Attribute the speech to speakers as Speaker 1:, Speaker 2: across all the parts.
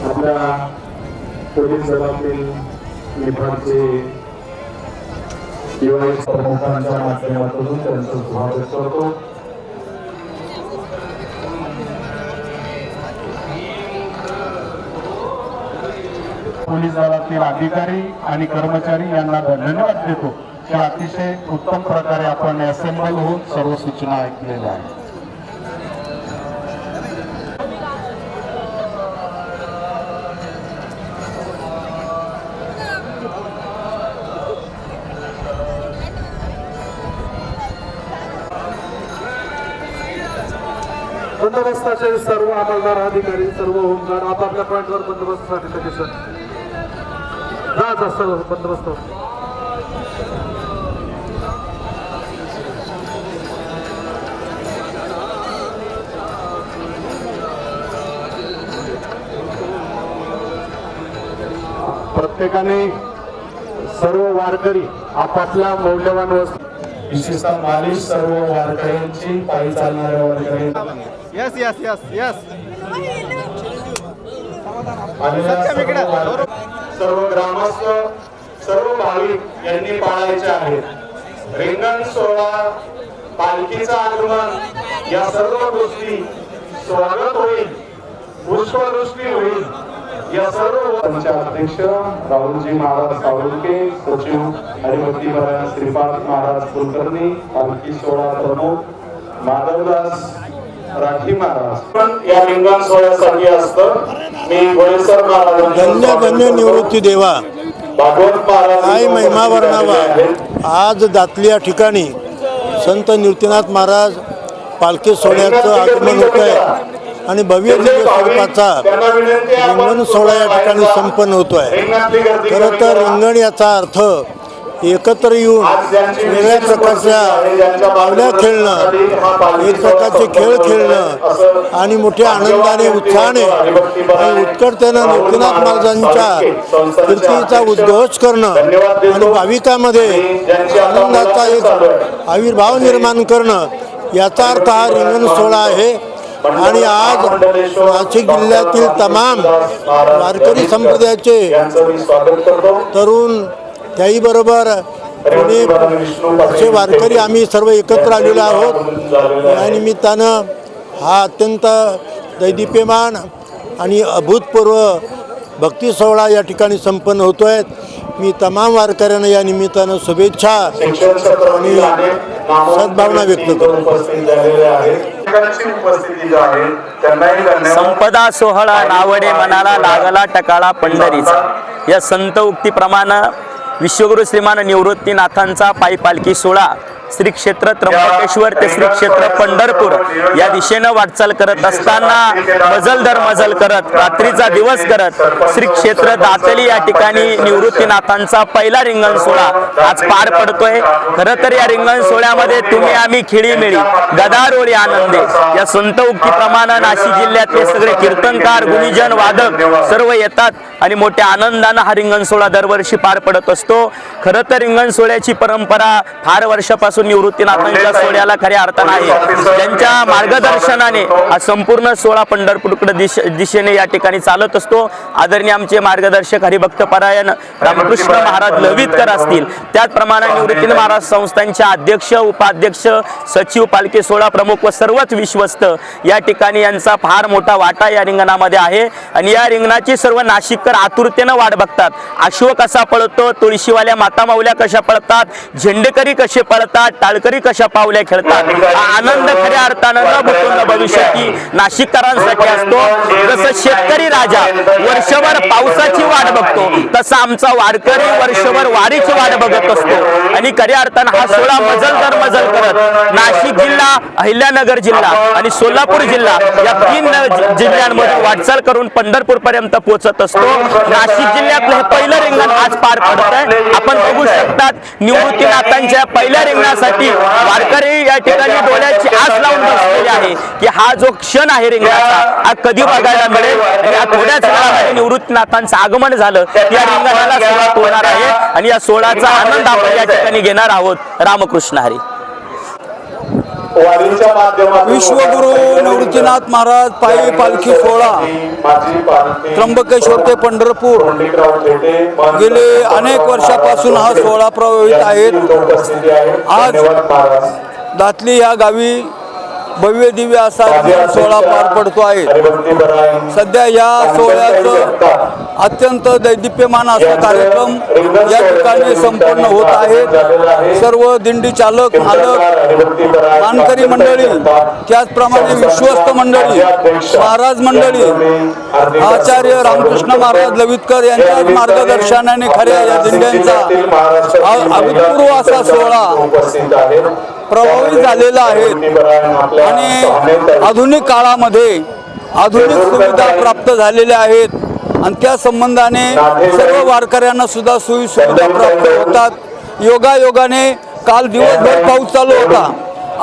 Speaker 1: आपल्या पोलीस दलातील विभागाचे युवा प्रमुखांच्या माध्यमातून त्यांचं स्वागत करतो। पोलीस दलातील अधिकारी आणि कर्मचारी यांना धन्यवाद देतो की अतिशय उत्तम प्रकारे आपण असेंबल होऊन सर्व सूचना ऐकलेल्या आहेत। बंदोबस्ताचे सर्व अंमलदार अधिकारी सर्व होमगार्ड आपापल्या पॉइंटवर बंदोबस्तासाठी लगेच जा सर्व बंदोबस्त। प्रत्येकाने सर्व वारकरी आपापल्या मौल्यवान वस्तू विशेषतः मालिश सर्व वारकऱ्यांची पायी चालणाऱ्या वारकऱ्यांची
Speaker 2: यस यस यस यस
Speaker 1: सर्व ग्रामस्थ सर्व भाविक यांनी पाळायचे आहेत। रिंगण सोहळा पालखीचं आगमन या सर्व गोष्टी स्वागत होईल पुष्पवृष्टी होईल या सर्व अध्यक्ष राहुलजी महाराज सावुरके सचिव हरिभक्तीपरायण श्रीपाद महाराज कुलकर्णी पालखी सोहळा प्रमुख माधवदास राठी महाराज पण या रिंगण सोहळ्यासाठी असतं। मी गोळेसर महाराजांना
Speaker 3: धन्य निवृत्ती देवा
Speaker 1: भागवत महाराज
Speaker 3: आई महिमा वर्णावा। आज दातली या ठिकाणी संत निवृत्तीनाथ महाराज पालखी सोहळ्याचं आगमन होत आहे आणि भव्य दिव्य स्वरूपाचा रिंगण सोहळा या ठिकाणी संपन्न होतोय। खरं तर रिंगण याचा अर्थ एकत्र येऊन वेगळ्या प्रकारच्या पावल्या खेळणं, एक प्रकारचे खेळ खेळणं आणि मोठ्या आनंदाने उत्साहाने आणि उत्कटतेनं निवृत्तीनाथ महाराजांच्या कीर्तीचा उद्घोष करणं आणि भाविकांमध्ये आनंदाचा एक आविर्भाव निर्माण करणं याचा अर्थ हा रिंगण सोहळा आहे। आणि आज नाशिक जिल्ह्यातील तमाम वारकरी संप्रदायाचे तरुण त्याही बरोबर पुणे असे वारकरी आम्ही सर्व एकत्र आलेलो आहोत। या निमित्तानं हा अत्यंत दैदिप्यमान आणि अभूतपूर्व भक्ती सोहळा या ठिकाणी संपन्न होतोय। मी तमाम वारकऱ्यांना या निमित्तानं शुभेच्छा आणि सद्भावना व्यक्त करतो।
Speaker 4: संपदा सोहळा नावडे मनाला लागला टकाळा पंढरीचा या संत उक्तीप्रमाणे विश्वगुरु श्रीमान निवृत्तीनाथांचा पायी पालखी सोहळा श्री क्षेत्र त्र्यंबकेश्वर ते श्री क्षेत्र पंढरपूर या दिशेनं वाटचाल करत असताना मजल दर मजल करत रात्रीचा दिवस करत श्री क्षेत्र दातली या ठिकाणी निवृत्तीनाथांचा पहिला रिंगण सोहळा आज पार पडतोय। खरं तर या रिंगण सोहळ्यामध्ये तुम्ही आम्ही खिळीमिळी गदारोळी आनंदे या संत उक्तीप्रमाणे नाशिक जिल्ह्यातले सगळे कीर्तनकार गुणीजन वादक सर्व येतात आणि मोठ्या आनंदानं हा रिंगण सोहळा दरवर्षी पार पडत असतो। खरं तर रिंगण सोहळ्याची परंपरा फार वर्षापासून निवृत्तीनाथांच्या सोहळ्याला खऱ्या अर्थानं आहे। त्यांच्या मार्गदर्शनाने हा संपूर्ण सोहळा पंढरपूरकडे दिशेने या ठिकाणी चालत असतो। आदरणीय आमचे मार्गदर्शक हरिभक्तपरायण रामकृष्ण महाराज लवितकर असतील, त्याचप्रमाणे निवृत्तीनाथ महाराज संस्थांचे अध्यक्ष उपाध्यक्ष सचिव पालखी सोहळा प्रमुख व सर्वच विश्वस्त या ठिकाणी यांचा फार मोठा वाटा या रिंगणामध्ये आहे आणि या रिंगणाची सर्व नाशिककर आतुरतेनं वाट बघतात। अश्व कसा पळतो, तुळशीवाल्या माता माऊल्या कशा पळतात, झेंडेकरी कसे पळतात, टाळकरी कशा पावल्या खेळतात, आनंद खऱ्या अर्थानं न भूतून भविष्याची नाशिककरांसाठी असतो। जसं शेतकरी राजा वर्षभर पावसाची वाट बघतो तसा आमचा वारकरी वर्षभर वारीची वाट बघत असतो आणि खऱ्या अर्थानं हा सोहळा मजल दर मजल करत नाशिक जिल्हा, अहिल्यानगर जिल्हा आणि सोलापूर जिल्हा या 3 जिल्ह्यांमध्ये वाटचाल करून पंढरपूर पर्यंत पोहोचत असतो। नाशिक जिल्ह्यातलं हे पहिलं रिंगण आज पार पडत आहे। आपण बघू शकतात निवृत्तीनाथांच्या पहिल्या रिंगणात यासाठी वारकरी या ठिकाणी डोळ्याची आस लावून बसलेले आहे की हा जो क्षण आहे रिंगणाचा हा कधी बघायला मिळेल. आणि या थोड्याच वेळामध्ये निवृत्तीनाथांचं आगमन झालं या रिंगणाला सुरुवात होणार आहे आणि या सोहळ्याचा आनंद आपण या ठिकाणी घेणार आहोत. रामकृष्ण हरी.
Speaker 2: विश्वगुरु निवृत्तीनाथ महाराज पायी पालखी सोहळा त्र्यंबकेश्वर ते पंढरपूर गेले अनेक वर्षापासून हा सोहळा प्रभावित आहेत. आज दातली या गावी भव्य दिव्य असा सोहळा पार पडतो आहे. सध्या या सोहळ्याचं अत्यंत दैदिप्यमान असा कार्यक्रम या ठिकाणी संपन्न होत आहे. सर्व दिंडी चालक मालक मानकरी मंडळी त्याचप्रमाणे विश्वस्त मंडळी महाराज मंडळी आचार्य रामकृष्ण महाराज लवितकर यांच्या मार्गदर्शनाने खऱ्या या दिंड्यांचा अभूतपूर्व असा सोहळा प्रभावित झालेला आहे. आणि आधुनिक काळामध्ये आधुनिक सुविधा प्राप्त झालेल्या आहेत आणि त्या संबंधाने सर्व वारकऱ्यांना सुद्धा सोयी सुविधा प्राप्त होतात. योगायोगाने काल दिवसभर पाऊस चालू होता.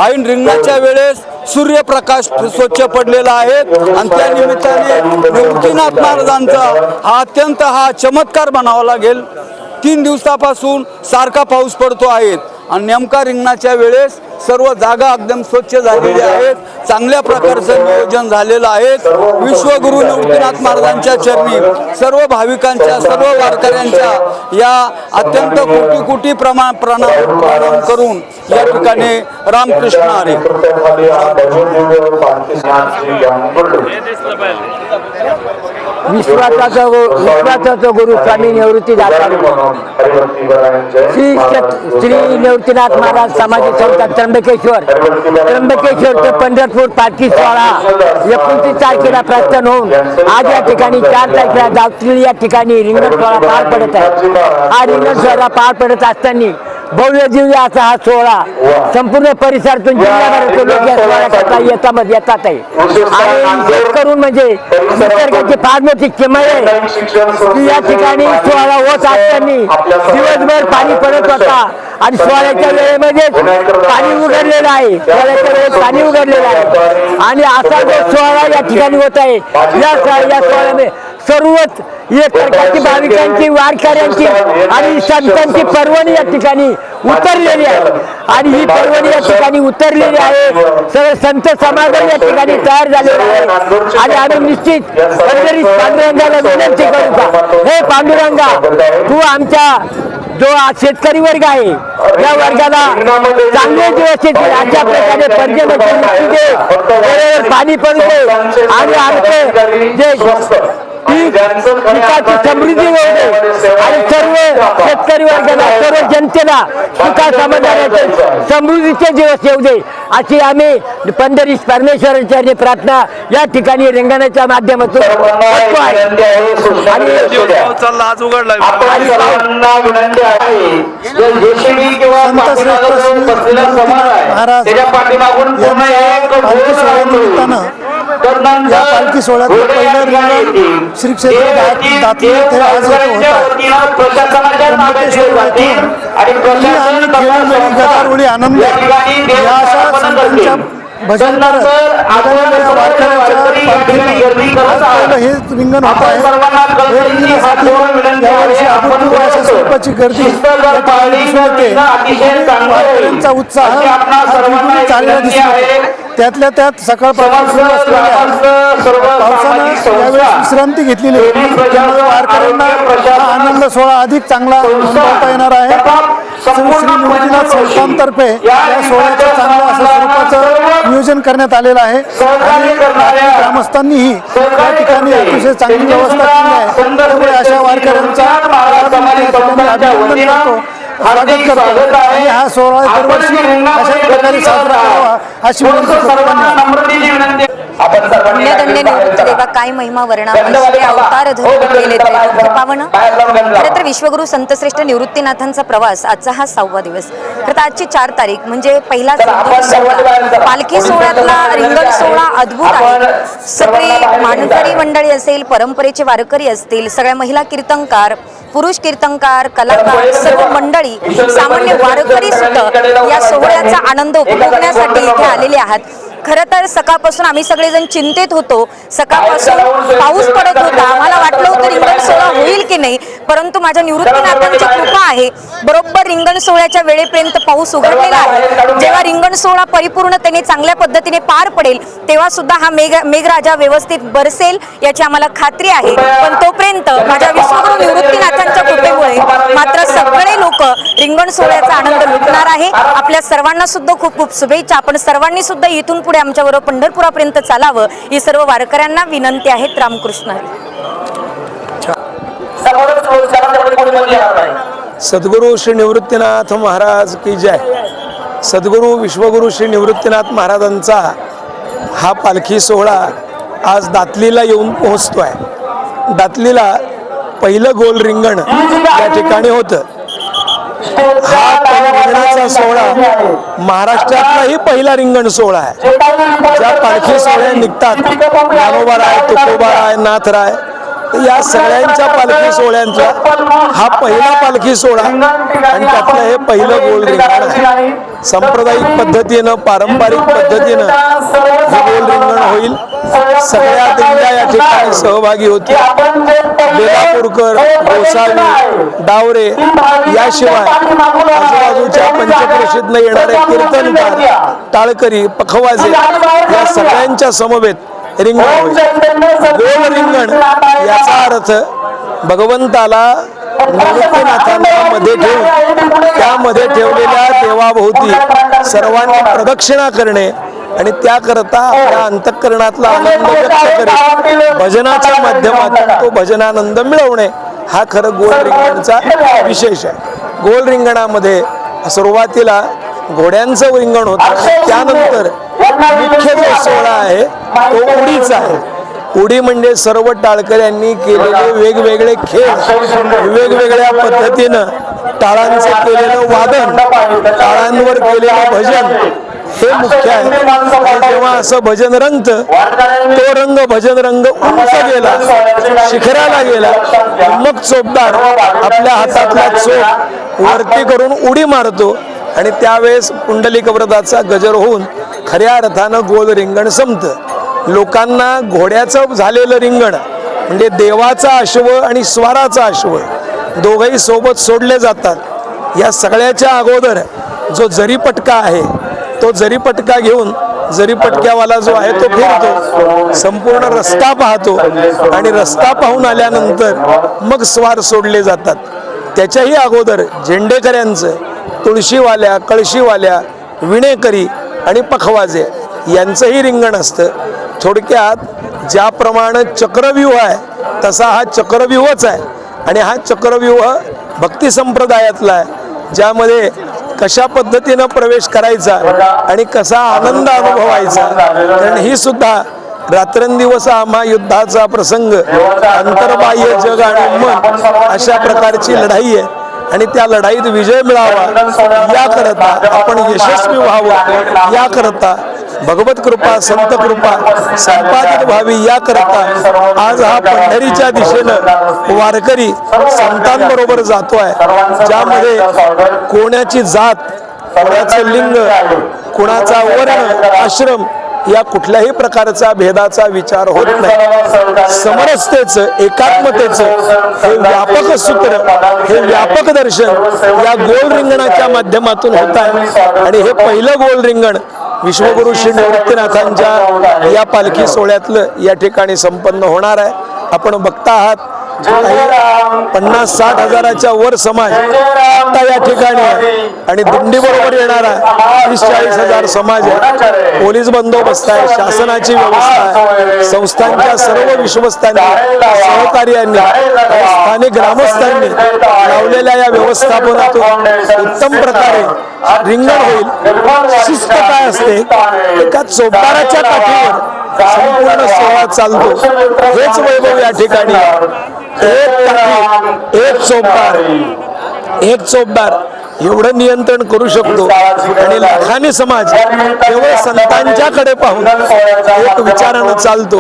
Speaker 2: ऐन रिंगणाच्या वेळेस सूर्यप्रकाश स्वच्छ पडलेला आहे आणि त्या निमित्ताने निवृत्तीनाथ महाराजांचा हा अत्यंत चमत्कार म्हणावा लागेल. 3 दिवसापासून सारखा पाऊस पडतो आहे आणि नेमका रिंगणाच्या वेळेस सर्व जागा एकदम स्वच्छ झालेल्या आहेत. चांगल्या प्रकारचं नियोजन झालेलं आहे. विश्वगुरु निवृत्तीनाथ महाराजांच्या चरणी सर्व भाविकांच्या सर्व वारकऱ्यांच्या या अत्यंत कोटी कोटी प्रणाम करून या ठिकाणी रामकृष्ण हरी.
Speaker 5: विश्वाचा गुरु स्वामी निवृत्ती दाता श्री निवृत्तीनाथ महाराज समाधी संस्था त्र्यंबकेश्वर ते पंढरपूर पालखी सोहळा 29 तारखेला प्रस्थान होऊन आज या ठिकाणी 4 तारखेला दावली या ठिकाणी रिंगण सोहळा पार पडत आहे. हा रिंगण सोहळा पार पडत असताना भव्य दिव्य असा हा सोहळा संपूर्ण परिसरातून जिल्ह्याभरातून लोक या सोहळ्याकरता येतात आहे. आणि करून म्हणजे निसर्गाची फार मोठी किमया आहे की या ठिकाणी सोहळा होत असताना दिवसभर पाणी पडत होता आणि सोहळ्याच्या वेळेमध्ये पाणी उघडलेलं आहे. सोहळ्याच्या वेळेत पाणी उघडलेलं आहे आणि असा जो सोहळा या ठिकाणी होत आहे या सोहळ्यामध्ये सर्वच एक प्रकारची भाविकांची वारकऱ्यांची आणि संतांची पर्वणी या ठिकाणी उतरलेली आहे. आणि ही पर्वणी या ठिकाणी उतरलेली आहे. सगळे संत समाज या ठिकाणी तयार झालेला आहे आणि आम्ही निश्चित पांडुरंगाला विनंती करू का, हे पांडुरंगा तू आमच्या जो शेतकरी वर्ग आहे या वर्गाला चांगले दिवस येतील अशा प्रकारे पर्जन्य पाणी पडते आणि आमचे जे पिकाची समृद्धी होऊ दे आणि सर्व शेतकरी वर्गाला सर्व जनतेला सुखा समाधानाचे समृद्धीचे दिवस येऊ दे अशी आम्ही पंढरीश परमेश्वरांच्या प्रार्थना या ठिकाणी रिंगणाच्या माध्यमातून करतो आहे. आणि
Speaker 3: या पालखी सोहळ्यात पहिलं रिंगण श्री क्षेत्र दातली येथे आज गदारोळी आनंद या अशा संतांच्या भजन करत हे रिंगण होत आहे. हे रिंगणासाठी यावर्षी अभूतपूर्व अशा स्वरूपाची गर्दी दिसून येते. वारकऱ्यांचा उत्साह चाललेला दिसून येतो. त्यातल्या त्यात सकाळपासून सुरू असलेल्या पावसानं यावेळेस विश्रांती घेतलेली आहे. त्यामुळे वारकऱ्यांना हा आनंद सोहळा अधिक चांगला अनुभवता येणार आहे. श्री निवृत्तीनाथ संस्थांतर्फे या सोहळ्याचं चांगलं असं स्वरूपाचं नियोजन करण्यात आलेलं आहे आणि ग्रामस्थांनीही या ठिकाणी अतिशय चांगली व्यवस्था केली आहे. त्यामुळे अशा वारकऱ्यांचा अभिनंदन करतो, स्वागत करतो आणि हा सोहळा दरवर्षी अशा प्रकारे साजरा करावा अशी विनंती.
Speaker 6: पुण्यदंडे निवृत्त देवा काय महिमा वर्णावं अवतार धरून केले तरी पावन. खरं तर विश्वगुरु संतश्रेष्ठ निवृत्तीनाथांचा प्रवास आजचा हा 6वा दिवस. खरं आजची 4 तारीख म्हणजे पहिला सोहळा पालखी सोहळ्यातला रिंगण सोहळा अद्भुत आहे. सगळे मानकरी मंडळी असेल, परंपरेचे वारकरी असतील, सगळ्या महिला कीर्तनकार पुरुष कीर्तनकार, कलाकार, सर्व मंडळी, सामान्य वारकरी सुद्धा या सोहळ्याचा आनंद उपभोगण्यासाठी इथे आलेले आहात. खरं तर सकाळपासून आम्ही सगळेजण चिंतित होतो. सकाळपासून पाऊस पडत होता, आम्हाला वाटलं होतं रिंगण सोहळा होईल की नाही, परंतु माझ्या निवृत्तीनाथांची कृपा आहे, बरोबर रिंगण सोहळ्याच्या वेळेपर्यंत पाऊस उघडलेला आहे. जेव्हा रिंगण सोहळा परिपूर्णतेने चांगल्या पद्धतीने पार पडेल तेव्हा सुद्धा हा मेघराजा व्यवस्थित बरसेल याची आम्हाला खात्री आहे. पण तोपर्यंत माझ्या विश्वगुरू निवृत्तीनाथांच्या कृपेमुळे मात्र सगळे लोक रिंगण सोहळ्याचा आनंद लुटणार आहे. आपल्या सर्वांना सुद्धा खूप खूप शुभेच्छा. आपण सर्वांनी सुद्धा इथून पुढे आमच्याबरोबर पंढरपुरापर्यंत चालावं ही सर्व वारकऱ्यांना विनंती आहे. रामकृष्ण हरी.
Speaker 7: सद्गुरू श्री निवृत्तीनाथ महाराज की जय. सद्गुरू विश्वगुरू श्री निवृत्तीनाथ महाराजांचा हा पालखी सोहळा आज दातलीला येऊन पोहोचतो आहे. दातलीला पहिलं गोल रिंगण या ठिकाणी होतं. हा रिंगणाचा सोहळा महाराष्ट्रातलाही पहिला रिंगण सोहळा आहे. ज्या पालखी सोहळ्या निघतात, ज्ञानोबाराय, तुकोबाराय, नाथराय, या सगळ्यांच्या पालखी सोहळ्यांचा हा पहिला पालखी सोहळा आणि त्यातलं हे पहिलं गोल रिंगण आहे. सांप्रदायिक पद्धतीनं, पारंपरिक पद्धतीनं हे गोल रिंगण होईल. सगळ्या दिंड्या या ठिकाणी सहभागी होतील. बेलापूरकर, गोसावी, डावरे याशिवाय आजूबाजूच्या पंचक्रोशीतनं येणारे कीर्तनकार, टाळकरी, पखवाजे या सगळ्यांच्या समवेत रिंगण होईल. गोल रिंगण याचा अर्थ भगवंताला निवृत्तीनाथांना मध्ये ठेवून त्यामध्ये ठेवलेल्या देवाभोवती सर्वांनी प्रदक्षिणा करणे आणि त्याकरता आपल्या अंतःकरणातला आनंद व्यक्त करणे, भजनाच्या माध्यमातून तो भजनानंद मिळवणे हा खरं गोल रिंगणचा विशेष आहे. गोल रिंगणामध्ये सुरुवातीला घोड्यांचं रिंगण होतं, त्यानंतर मुख्य जो सोहळा आहे तो उडीचा आहे. उडी म्हणजे सर्व टाळकऱ्यांनी केलेले वेगवेगळे खेळ, वेगवेगळ्या पद्धतीनं टाळांचं केलेलं वादन, टाळांवर केलेलं भजन हे मुख्य आहे. आणि जेव्हा असं भजन रंगतं, तो रंग भजन रंग उंच गेला, शिखराला गेला, मग चोपदार आपल्या हातातला चोप वरती करून उडी मारतो आणि त्यावेळेस पुंडलिक व्रताचा गजर होऊन खऱ्या अर्थानं गोल रिंगण संपतं. लोकांना घोड्याचं झालेलं रिंगण म्हणजे देवाचा अश्व आणि स्वाराचा अश्व दोघंही सोबत सोडले जातात. या सगळ्याच्या अगोदर जो जरीपटका आहे तो जरीपटका घेऊन जरीपटक्यावाला जो आहे तो फिरतो, संपूर्ण रस्ता पाहतो आणि रस्ता पाहून आल्यानंतर मग स्वार सोडले जातात. त्याच्याही अगोदर झेंडेकऱ्यांचं, तुळशीवाल्या, कळशीवाल्या, विणेकरी आणि पखवाजे यांचंही रिंगण असतं. थोडक्यात ज्याप्रमाणे चक्रव्यूह आहे तसा हा चक्रव्यूहच आहे आणि हा चक्रव्यूह भक्ती संप्रदायातला आहे, ज्यामध्ये कशा पद्धतीनं प्रवेश करायचा आणि कसा आनंद अनुभवायचा. कारण ही सुद्धा रात्रंदिवस आम्हा युद्धाचा प्रसंग, अंतर्बाह्य जग आणि मन अशा प्रकारची लढाई आहे आणि त्या लढाईत विजय मिळावा याकरता, आपण यशस्वी व्हावं याकरता, भगवत कृपा, संत कृपा संपादित व्हावी याकरता आज हा पंढरीच्या दिशेनं वारकरी संतांबरोबर जातो आहे, ज्यामध्ये कोणाची जात, कोणाचं लिंग, कोणाचा वर्ण, आश्रम या कुठल्याही प्रकारचा भेदाचा विचार होत नाही. समरसतेचं, एकात्मतेचं हे व्यापक सूत्र, हे व्यापक दर्शन या गोल रिंगणाच्या माध्यमातून होत आहे आणि हे पहिलं गोल रिंगण विश्वगुरू श्री निवृत्तीनाथांच्या या पालखी सोहळ्यातलं या ठिकाणी संपन्न होणार आहे. आपण बघता आहात 50-60 हजाराच्या वर समाज आता या ठिकाणी आहे आणि दिंडी बरोबर येणारा 30-40 हजार समाज आहे. पोलीस बंदोबस्त आहे, शासनाची व्यवस्था आहे, संस्थांच्या सर्व विश्वस्तांनी, सहकार्यांनी, स्थानिक ग्रामस्थांनी लावलेल्या या व्यवस्थापनातून उत्तम प्रकारे रिंगण होईल. शिस्त काय असते, एका चोपदाराच्या काठीवर संपूर्ण सोहळा चालतो. हेच वैभव या ठिकाणी एक काठी, एक चोपदार एवढं नियंत्रण करू शकतो आणि लाखानी समाज केवळ संतांच्याकडे पाहून एक विचारानं चालतो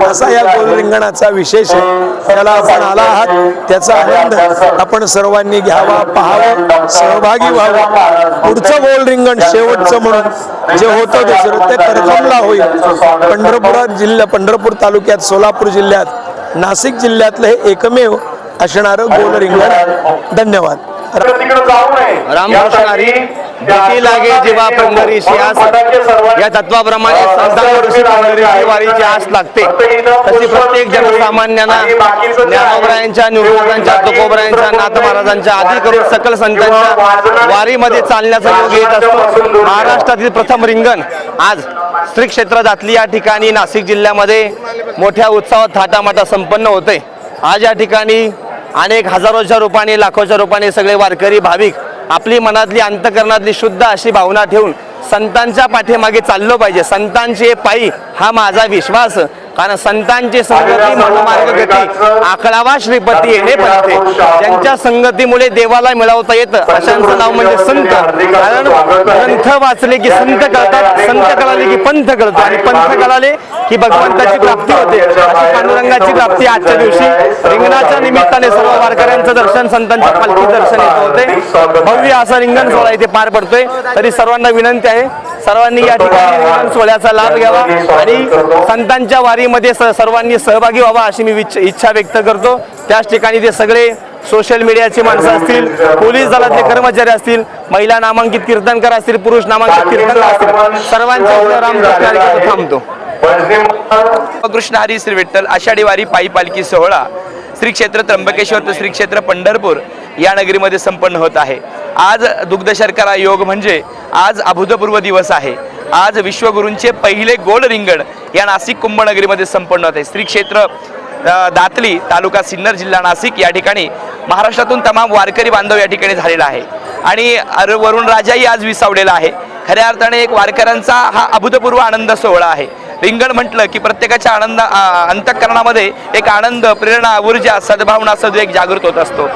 Speaker 7: असा या गोल रिंगणाचा विशेष आहे. त्याला आपण आला आहात त्याचा आनंद आपण सर्वांनी घ्यावा, पाहावं, सहभागी व्हावं. पुढचं गोल रिंगण शेवटचं म्हणून जे होतं दुसरं ते करकमला होईल. पंढरपूर तालुक्यात, सोलापूर जिल्ह्यात, नाशिक जिल्ह्यातलं हे एकमेव असणारं गोल रिंगण. धन्यवाद.
Speaker 8: रामकृष्ण हरी. भेटी लागे जेव्हा पंढरीशी आस, या तत्वाप्रमाणे संतांवरची पंढरीची वारीची आस लागते, तशी प्रत्येक जनसामान्यांना ज्ञानोबरायांच्या, निवृत्तांच्या, तुकोबरायांच्या, नाथ महाराजांच्या आदी करून सकल संतांच्या वारीमध्ये चालण्याचा योग येत असतो. महाराष्ट्रातील प्रथम रिंगण आज श्री क्षेत्र दातली या ठिकाणी नाशिक जिल्ह्यामध्ये मोठ्या उत्साहात थाटामाटा संपन्न होते. आज या ठिकाणी अनेक हजारोच्या रूपाने, लाखोच्या रूपाने सगळे वारकरी भाविक आपली मनातली, अंतकरणातली शुद्ध अशी भावना ठेवून संतांच्या पाठीमागे चाललो पाहिजे. संतांचे पायी हा माझा विश्वास, कारण संतांची संगती मनमार्ग गती, आकडावा श्रीपती येणे पडते. ज्यांच्या संगतीमुळे देवाला मिळवता येतं अशांचं नाव म्हणजे संत. कारण ग्रंथ वाचले की संत कळतात, संत कळाले की पंथ कळतो, आणि पंथ कळाले की भगवंताची प्राप्ती होते. अशी पांडुरंगाची प्राप्ती आजच्या दिवशी रिंगणाच्या निमित्ताने सर्व वारकऱ्यांचं दर्शन, संतांच्या पालखी दर्शन येत होते. भव्य असा रिंगण सोहळा इथे पार पडतोय. तरी सर्वांना विनंती आहे, सर्वांनी या ठिकाणी रिंगण सोहळ्याचा लाभ घ्यावा आणि संतांच्या वारीमध्ये सर्वांनी सहभागी व्हावा अशी मी इच्छा व्यक्त करतो. त्याच ठिकाणी ते सगळे सोशल मीडियाची माणसं असतील, पोलीस दलातले कर्मचारी असतील, महिला नामांकित कीर्तनकार असतील, पुरुष नामांकित कीर्तनकार असतील, सर्वांच्या रामकृष्ण थांबतो.
Speaker 9: कृष्ण हरी श्री विठ्ठल. आषाढी वारी पायी पालखी सोहळा श्री क्षेत्र त्र्यंबकेश्वर ते श्री क्षेत्र पंढरपूर या नगरीमध्ये संपन्न होत आहे. आज दुग्ध शर्करा योग म्हणजे आज अभूतपूर्व दिवस आहे. आज विश्वगुरूंचे पहिले गोल रिंगण या नाशिक कुंभनगरीमध्ये संपन्न होत आहे. श्री क्षेत्र दातली, तालुका सिन्नर, जिल्हा नाशिक या ठिकाणी महाराष्ट्रातून तमाम वारकरी बांधव या ठिकाणी झालेला आहे आणि वरुण राजाही आज विसावलेला आहे. खऱ्या अर्थाने एक वारकऱ्यांचा हा अभूतपूर्व आनंद सोहळा आहे. रिंगण म्हटलं की प्रत्येकाच्या अंतःकरणामध्ये एक आनंद, प्रेरणा, ऊर्जा, सद्भावना, सद्वेग जागृत होत असतो.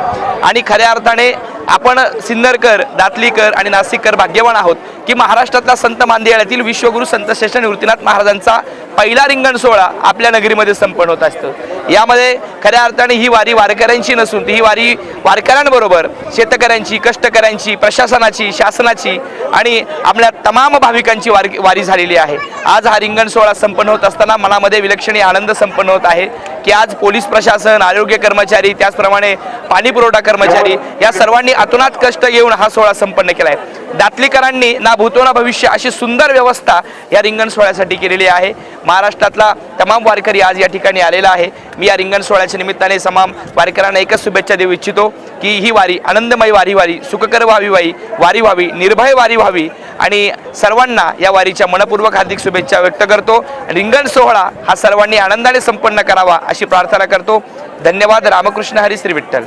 Speaker 9: आणि खऱ्या अर्थाने आपण सिन्नरकर, दातलीकर आणि नाशिककर भाग्यवान आहोत की महाराष्ट्रातला संत मांदियाळ्यातील विश्वगुरू संत श्रेष्ठ निवृत्तीनाथ महाराजांचा पहिला रिंगण सोहळा आपल्या नगरीमध्ये संपन्न होत असतो. यामध्ये खऱ्या अर्थाने ही वारी वारकऱ्यांची नसून ती ही वारी वारकऱ्यांबरोबर शेतकऱ्यांची, कष्टकऱ्यांची, प्रशासनाची, शासनाची आणि आपल्या तमाम भाविकांची वारी झालेली आहे. आज हा रिंगण सोहळा संपन्न होत असताना मनामध्ये विलक्षण आनंद संपन्न होत आहे की आज पोलीस प्रशासन, आरोग्य कर्मचारी, त्याचप्रमाणे पाणी पुरवठा कर्मचारी या सर्वांनी अतोनात कष्ट घेऊन हा सोहळा संपन्न केला आहे. दातलीकरांनी ना भूतो ना भविष्य अशी सुंदर व्यवस्था या रिंगण सोहळ्यासाठी केलेली आहे. महाराष्ट्रातला तमाम वारकरी आज या ठिकाणी आलेला आहे. मी या रिंगण सोहळ्याच्या निमित्ताने तमाम वारकऱ्यांना एकच शुभेच्छा देऊ इच्छितो की ही वारी आनंदमय वारी व्हावी, सुखकर वारी व्हावी, निर्भय वारी व्हावी आणि सर्वांना या वारीच्या मनपूर्वक हार्दिक शुभेच्छा व्यक्त करतो. रिंगण सोहळा हा सर्वांनी आनंदाने संपन्न करावा अशी प्रार्थना करतो. धन्यवाद. रामकृष्ण हरी श्री विठ्ठल.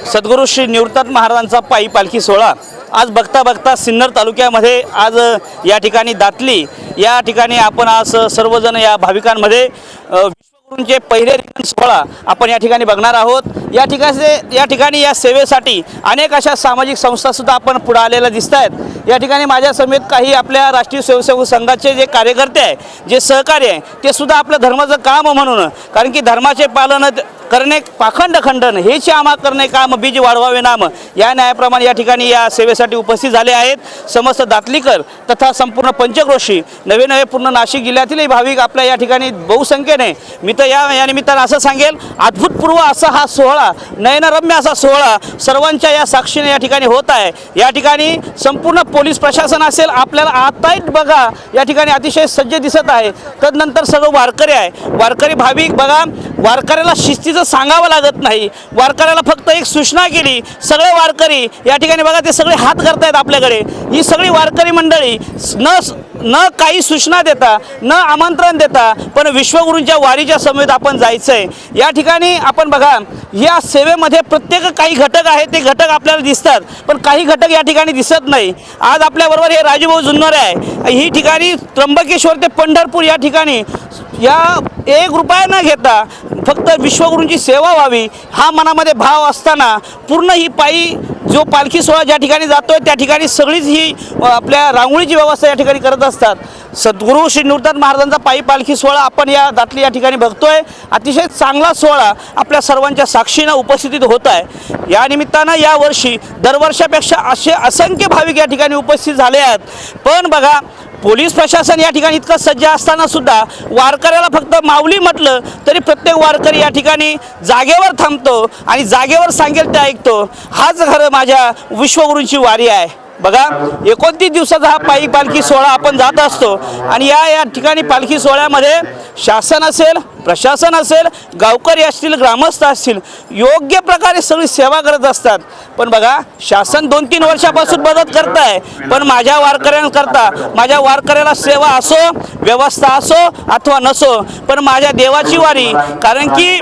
Speaker 4: सद्गुरू श्री निवृत्तीनाथ महाराजांचा पायी पालखी सोहळा आज बघता बघता सिन्नर तालुक्यामध्ये आज या ठिकाणी दातली या ठिकाणी आपण आज सर्वजण या भाविकांमध्ये विश्वगुरूंचे पहिले रिंगण सोहळा आपण या ठिकाणी बघणार आहोत. या ठिकाणी या सेवेसाठी अनेक अशा सामाजिक संस्थासुद्धा आपण पुढे आलेल्या दिसत आहेत. या ठिकाणी माझ्या समेत काही आपल्या राष्ट्रीय स्वयंसेवक संघाचे जे कार्यकर्ते आहे, जे सहकार्य आहे, ते सुद्धा आपलं धर्माचं काम म्हणून, कारण की धर्माचे पालन करणे पाखंड खंडन हेच आम्हा करणे काम बीज वाढवावे नाम या न्यायाप्रमाणे या ठिकाणी या सेवेसाठी उपस्थित झाले आहेत. समस्त दातलीकर तथा संपूर्ण पंचक्रोशी नवे पूर्ण नाशिक जिल्ह्यातीलही भाविक आपल्या या ठिकाणी बहुसंख्येने, मी तर या निमित्तानं असं सांगेल, अद्भुतपूर्व असा हा सोहळा, नयनरम्य असा सोहळा सर्वांच्या या साक्षीने या ठिकाणी होत आहे. या ठिकाणी संपूर्ण पोलीस प्रशासन असेल, आपल्याला आताही बघा या ठिकाणी अतिशय सज्ज दिसत आहे. तदनंतर सर्व वारकरी आहे, वारकरी भाविक बघा, वारकऱ्याला शिस्तीचं सांगावं लागत नाही, वारकऱ्याला फक्त एक सूचना केली, सगळे वारकरी या ठिकाणी बघा ते सगळे हात करतायत आपल्याकडे. ही सगळी वारकरी मंडळी न काही सूचना देता, न आमंत्रण देता, पण विश्वगुरूंच्या वारीच्या समेत आपण जायचंय. या ठिकाणी आपण बघा या सेवेमध्ये प्रत्येक काही घटक आहेत, ते घटक आपल्याला दिसतात, पण काही घटक या ठिकाणी दिसत नाही. आज आपल्याबरोबर हे राजूभाऊ जुन्नर आहे. ही ठिकाणी त्र्यंबकेश्वर ते पंढरपूर या ठिकाणी
Speaker 2: या 1 रुपया न घेता फक्त विश्वगुरूंची सेवा व्हावी हा मनामध्ये भाव असताना पूर्ण ही पायी जो पालखी सोहळा ज्या ठिकाणी जातोय त्या ठिकाणी सगळीच ही आपल्या रांगोळीची व्यवस्था या ठिकाणी करत असतात. सद्गुरू श्री निवृत्तीनाथ महाराजांचा पायी पालखी सोहळा आपण या दातली या ठिकाणी बघतोय. अतिशय चांगला सोहळा आपल्या सर्वांच्या साक्षीनं उपस्थितीत होत आहे. या निमित्तानं यावर्षी दरवर्षापेक्षा असे असंख्य भाविक या ठिकाणी उपस्थित झाले आहेत. पण बघा पोलीस प्रशासन या ठिकाणी इतकं सज्ज असताना सुद्धा वारकऱ्याला फक्त माऊली म्हटलं तरी प्रत्येक वारकरी या ठिकाणी जागेवर थांबतो आणि जागेवर सांगेल ते ऐकतो. हाच खरं माझ्या विश्वगुरूंची वारी आहे. बघा 29 दिवसाचा हा पायी पालखी सोहळा आपण जात असतो आणि या ठिकाणी पालखी सोहळ्यामध्ये शासन असेल, प्रशासन असेल, गावकरी असतील, ग्रामस्थ असतील, योग्य प्रकारे सगळी सेवा करत असतात. पण बघा शासन 2-3 वर्षापासून मदत करत आहे, पण माझ्या वारकऱ्यांकरता माझ्या वारकऱ्याला सेवा असो, व्यवस्था असो अथवा नसो, पण माझ्या देवाची वारी. कारण की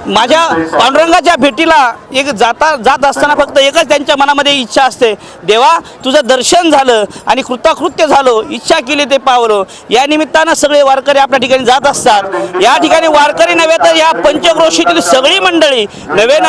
Speaker 2: माझ्या पांडुरंगाच्या भेटीला जात असताना फक्त एकच त्यांच्या मनामध्ये इच्छा असते, देवा तुझं दर्शन झालं आणि कृतकृत्य झालो, इच्छा केली ते पावलो. या निमित्तानं सगळे वारकरी आपल्या ठिकाणी जात असतात. या ठिकाणी वारकरी नव्हे तर या पंचक्रोशीतील सगळी मंडळी नवे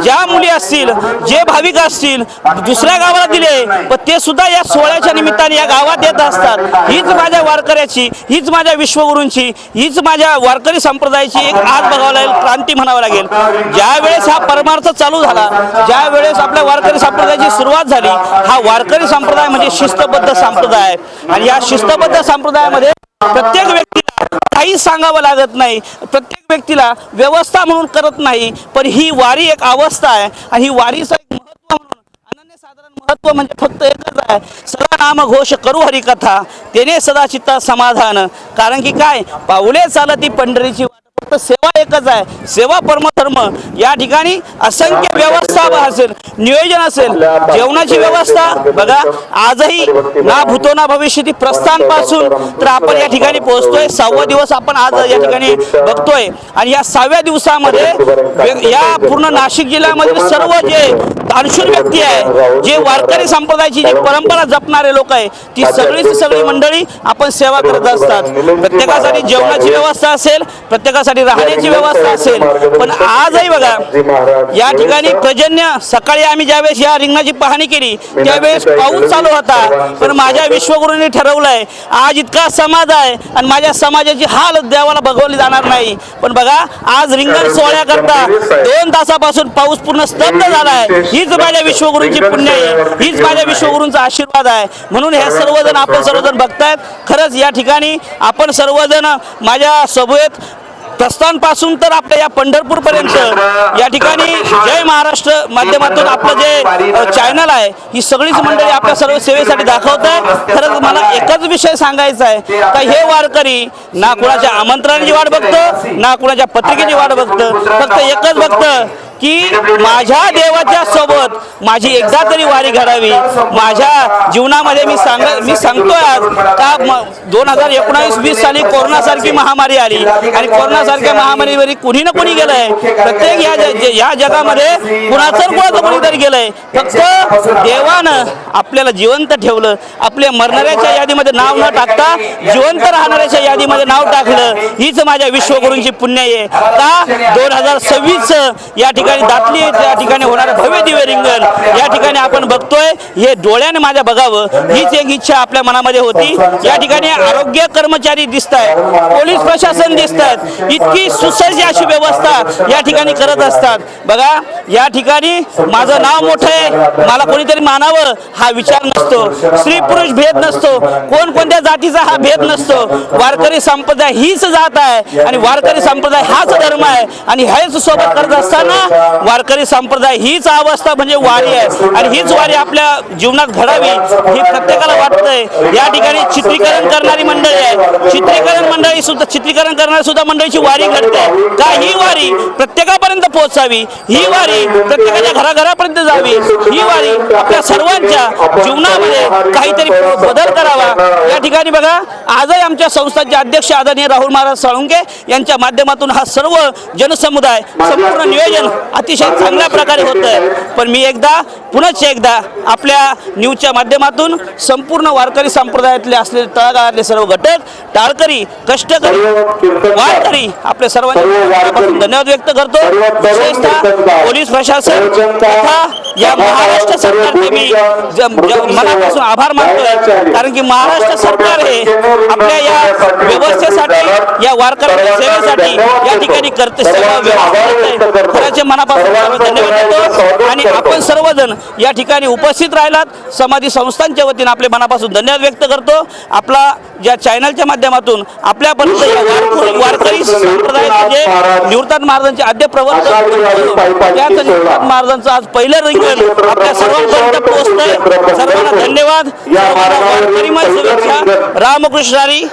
Speaker 2: ज्या मुली असतील, जे भाविक असतील, दुसऱ्या गावाला दिले पण ते सुद्धा या सोहळ्याच्या निमित्ताने या गावात येत असतात. हीच माझ्या वारकऱ्याची, हीच माझ्या विश्वगुरूंची, हीच माझ्या वारकरी संप्रदायाची एक आज बघावं लागेल क्रांती म्हणावं लागेल. ज्या वेळेस हा परमार्थ चालू झाला, ज्या वेळेस आपल्या वारकरी संप्रदायाची सुरुवात झाली, हा वारकरी संप्रदाय म्हणजे शिस्तबद्ध संप्रदाय आणि या शिस्तबद्ध संप्रदायामध्ये प्रत्येक व्यक्तीला काही सांगावं लागत नाही, प्रत्येक व्यक्तीला व्यवस्था म्हणून करत नाही, पण ही वारी एक अवस्था आहे आणि ही वारीचं एक महत्त्व म्हणून अनन्यसाधारण महत्त्व म्हणजे फक्त एकच आहे, सदा नाम घोष करू हरिकथा तेने सदा चित्ता समाधान. कारण की काय पाऊले चालती पंढरीची वाट, फक्त सेवा एकच आहे, सेवा परमधर्म. या ठिकाणी असंख्य व्यवस्था असेल, नियोजन असेल, जेवणाची व्यवस्था बघा आजही ना भूतो ना भविष्यती प्रस्थानपासून तर आपण या ठिकाणी पोहोचतोय. 6वा दिवस आपण आज या ठिकाणी बघतोय आणि या 6व्या दिवसामध्ये या पूर्ण नाशिक जिल्ह्यामधील सर्व जे दानशूर व्यक्ती आहे, जे वारकरी संप्रदायाची जी परंपरा जपणारे लोक आहे, ती सगळी मंडळी आपण सेवा करत असतात. प्रत्येकासाठी जेवणाची व्यवस्था असेल, प्रत्येकासाठी राहण्याची व्यवस्था असेल. पण आजही बघा या ठिकाणी पर्जन्य सकाळी आम्ही ज्यावेळेस या रिंगणाची पाहणी केली त्यावेळेस पाऊस चालू होता, पण माझ्या विश्वगुरूंनी ठरवलंय आज इतका समाज आहे आणि माझ्या समाजाची हाल देवाला बघवली जाणार नाही. पण बघा आज रिंगण सोहळ्याकरता 2 तासापासून पाऊस पूर्ण स्तब्ध झाला आहे. हीच माझ्या विश्वगुरूंची पुण्य आहे, हीच माझ्या विश्वगुरूंचा आशीर्वाद आहे. म्हणून हे सर्वजण आपण सर्वजण बघतायत. खरंच या ठिकाणी आपण सर्वजण माझ्या सोबत प्रस्थानपासून तर आपल्या या पंढरपूरपर्यंत या ठिकाणी जय महाराष्ट्र माध्यमातून आपलं जे चॅनल आहे ही सगळीच मंडळी आपल्या सर्व सेवेसाठी दाखवत आहे. खरंच मला एकच विषय सांगायचा आहे का हे वारकरी ना कुणाच्या आमंत्रणाची वाट बघतं, ना कुणाच्या पत्रिकेची वाट बघतं, फक्त एकच बघतं की माझ्या देवाच्या सोबत माझी एकदा तरी वारी घडावी. माझ्या जीवनामध्ये मी सांगतोय आज का 2019-20 साली कोरोनासारखी महामारी आली आणि कोरोनासारख्या महामारीवर कुणी ना कुणी गेलंय. प्रत्येक या जगामध्ये कुणाचं कोणीतरी गेलंय. फक्त देवानं आपल्याला जिवंत ठेवलं, आपल्या मरणाऱ्याच्या यादीमध्ये नाव न टाकता जिवंत राहणाऱ्याच्या यादीमध्ये नाव टाकलं. हीच माझ्या विश्वगुरूंची पुण्य आहे का 2026 या ठिकाणी दातली त्या ठिकाणी होणारे भव्य दिव्य रिंगण या ठिकाणी आपण बघतोय. हे डोळ्याने माझ्या बघावं हीच एक इच्छा आपल्या मनामध्ये होती. या ठिकाणी आरोग्य कर्मचारी दिसत आहेत, पोलीस प्रशासन दिसत आहेत, इतकी सुसज्ज अशी व्यवस्था या ठिकाणी करत असतात. बघा या ठिकाणी माझं नाव मोठं आहे, मला कोणीतरी मानावं हा विचार नसतो, स्त्री पुरुष भेद नसतो, कोणत्या जातीचा हा भेद नसतो. वारकरी संप्रदाय हीच जात आहे आणि वारकरी संप्रदाय हाच धर्म आहे आणि हेच सोबत करत असताना वारकरी संप्रदाय हीच अवस्था म्हणजे वारी आहे आणि हीच वारी आपल्या जीवनात घडावी ही प्रत्येकाला वाटतंय. या ठिकाणी चित्रीकरण करणारी मंडळी आहे, चित्रीकरण करणारी सुद्धा मंडळीची वारी घडते का ही वारी प्रत्येकापर्यंत पोहोचावी, ही वारी प्रत्येकाच्या घराघरापर्यंत जावी, ही वारी आपल्या सर्वांच्या जीवनामध्ये काहीतरी बदल करावा. या ठिकाणी बघा आजही आमच्या संस्थांचे अध्यक्ष आदरणीय राहुल महाराज साळुंके यांच्या माध्यमातून हा सर्व जनसमुदाय संपूर्ण नियोजन
Speaker 10: अतिशय चांगल्या प्रकारे होतं आहे. पण मी पुनश्च एकदा आपल्या न्यूजच्या माध्यमातून संपूर्ण वारकरी संप्रदायातले असलेले तळागाळातले सर्व घटक, टाळकरी, कष्टकरी, वारकरी आपले सर्वांचे धन्यवाद व्यक्त करतो. विशेषतः पोलीस प्रशासन तथा या महाराष्ट्र सरकारचे मी मनापासून आभार मानतोय. कारण की महाराष्ट्र सरकार हे आपल्या या व्यवस्थेसाठी, या वारकऱ्यांच्या सेवेसाठी या ठिकाणी खऱ्याचे मनापासून धन्यवाद देतो. आणि आपण सर्वजण या ठिकाणी उपस्थित राहिलात, समाधी संस्थांच्या वतीने आपले मनापासून धन्यवाद व्यक्त करतो. आपला ज्या चॅनलच्या माध्यमातून आपल्यापर्यंत या वारकरी संप्रदायाचे जे निवृत्तानंद महाराजांचे आद्य प्रवर्तक त्याच निवृत्तानंद महाराजांचं आज पहिलं रिंगण आपल्या सर्वांपर्यंत पोहोचतंय. सर्वांना धन्यवाद, सर्वांना वारकरीमय शुभेच्छा. रामकृष्ण हरी.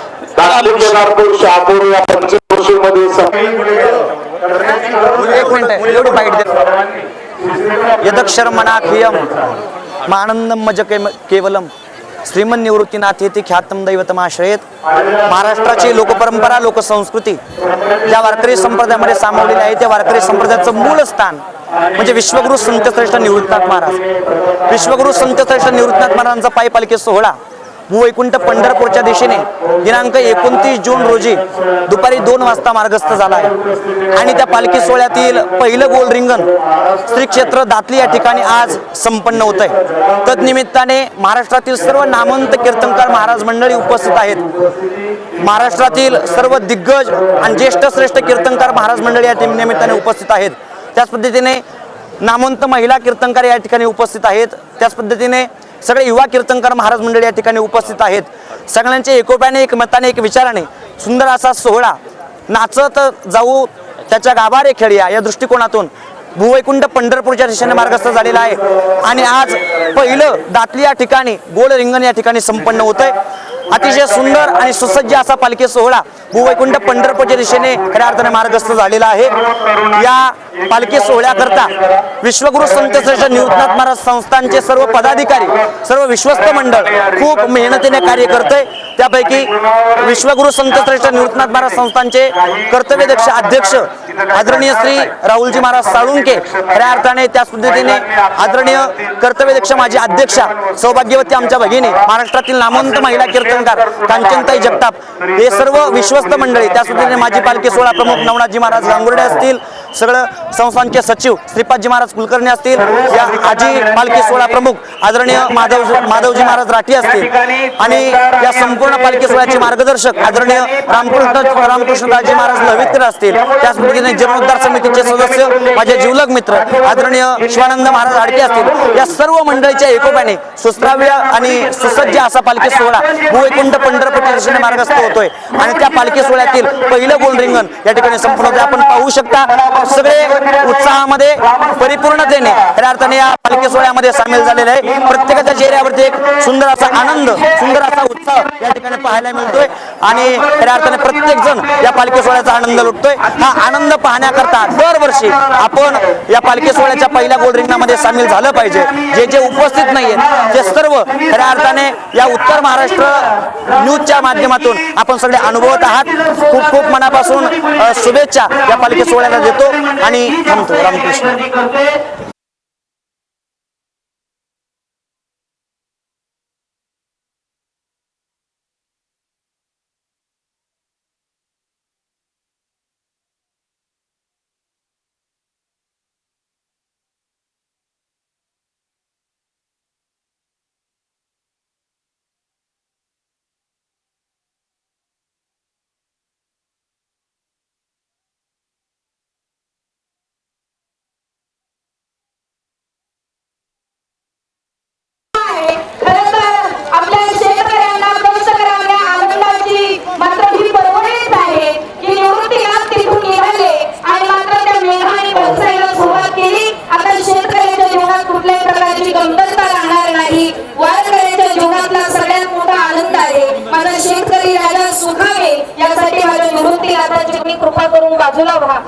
Speaker 8: यदक्षरमणाखियम मानंदम मज केवलम श्रीमन निवृत्तीनाथ येथे ख्यातम दैवतमाश्रयेत. महाराष्ट्राची लोकपरंपरा, लोकसंस्कृती ज्या वारकरी संप्रदायामध्ये सामावलेली आहे, त्या वारकरी संप्रदायाचं मूळ स्थान म्हणजे विश्वगुरु संतश्रेष्ठ निवृत्तीनाथ महाराज. विश्वगुरु संतश्रेष्ठ निवृत्तीनाथ महाराजांचा पायी पालखी सोहळा भूवैकुंठ पंढरपूरच्या दिशेने दिनांक 29 जून रोजी दुपारी 2 वाजता मार्गस्थ झाला आहे. आणि त्या पालखी सोहळ्यातील पहिलं गोल रिंगण श्री क्षेत्र दातली या ठिकाणी आज संपन्न होत आहे. तदनिमित्ताने महाराष्ट्रातील सर्व नामवंत कीर्तनकार महाराज मंडळी उपस्थित आहेत. महाराष्ट्रातील सर्व दिग्गज आणि ज्येष्ठ श्रेष्ठ कीर्तनकार महाराज मंडळी या निमित्ताने उपस्थित आहेत. त्याच पद्धतीने नामवंत महिला कीर्तनकार या ठिकाणी उपस्थित आहेत. त्याच पद्धतीने सगळे युवा कीर्तनकार महाराज मंडळी या ठिकाणी उपस्थित आहेत. सगळ्यांचे एकोप्याने, एक मताने, एक विचाराने सुंदर असा सोहळा नाचत जाऊ त्याच्या गाभारे खेळूया या दृष्टिकोनातून भूवैकुंठ पंढरपूरच्या दिशेने मार्गस्थ झालेला आहे. आणि आज पहिलं दातली या ठिकाणी गोल रिंगण या ठिकाणी संपन्न होतंय. अतिशय सुंदर आणि सुसज्ज असा पालखी सोहळा भूवैकुंठ पंढरपूरच्या दिशेने खऱ्या अर्थाने मार्गस्थ झालेला आहे. या पालखी सोहळ्याकरता विश्वगुरु संतश्रेष्ठ निवृत्तीनाथ महाराज संस्थानचे सर्व पदाधिकारी, सर्व विश्वस्त मंडळ खूप मेहनतीने कार्य करतंय. त्यापैकी विश्वगुरु संतश्रेष्ठ निवृत्तीनाथ महाराज संस्थानचे कर्तव्यदक्ष अध्यक्ष आदरणीय श्री राहुलजी महाराज साळुंके खऱ्या अर्थाने, त्याच पद्धतीने आदरणीय कर्तव्यदक्ष माजी अध्यक्षा सौभाग्यवती आमच्या भगिनी, महाराष्ट्रातील नामवंत महिला कीर्तनकार कांचनताई जगताप, हे सर्व विश्वस्त मंडळी, त्याच पद्धतीने माजी पालखी सोहळा प्रमुख नवनाथजी महाराज गांगुर्डे असतील, सगळं संस्थानचे सचिव श्रीपादजी महाराज कुलकर्णी असतील, या आजी पालखी सोहळा प्रमुख आदरणीय माधवजी महाराज राठी असतील, आणि या संपूर्ण पालखी सोहळ्याचे मार्गदर्शक आदरणीय रामकृष्णदासजी महाराज लवितकर असतील. त्याच पद्धतीने जीर्णोद्धार समितीचे सदस्य माझे जीवलग मित्र आदरणीय शिवानंद महाराज आडके असतील. या सर्व मंडळीच्या एकोप्याने सुश्राव्य आणि सुसज्ज असा पालखी सोहळा भूवैकुंठ पंढरपूरच्या दिशेने मार्गस्थ होतोय. आणि त्या पालखी सोहळ्यातील पहिलं गोल रिंगण या ठिकाणी संपूर्ण होते. आपण पाहू शकता सगळे उत्साहामध्ये, परिपूर्णतेने खऱ्या अर्थाने या पालखी सोहळ्यामध्ये सामील झालेले आहे. प्रत्येकाच्या चेहऱ्यावरती एक सुंदर असा आनंद, सुंदर असा उत्साह या ठिकाणी पाहायला मिळतोय. आणि खऱ्या अर्थाने प्रत्येक जण या पालखी सोहळ्याचा आनंद लुटतोय. हा आनंद पाहण्याकरता दरवर्षी आपण या पालखी सोहळ्याच्या पहिल्या गोल रिंगणामध्ये सामील झालं पाहिजे. जे जे उपस्थित नाहीयेत ते सर्व खऱ्या अर्थाने या उत्तर महाराष्ट्र न्यूजच्या माध्यमातून आपण सगळे अनुभवत आहात. खूप खूप मनापासून शुभेच्छा या पालखी सोहळ्याला देतो आणि थांबतो. रामकृष्ण.
Speaker 11: कृपा करून बाजूला व्हा.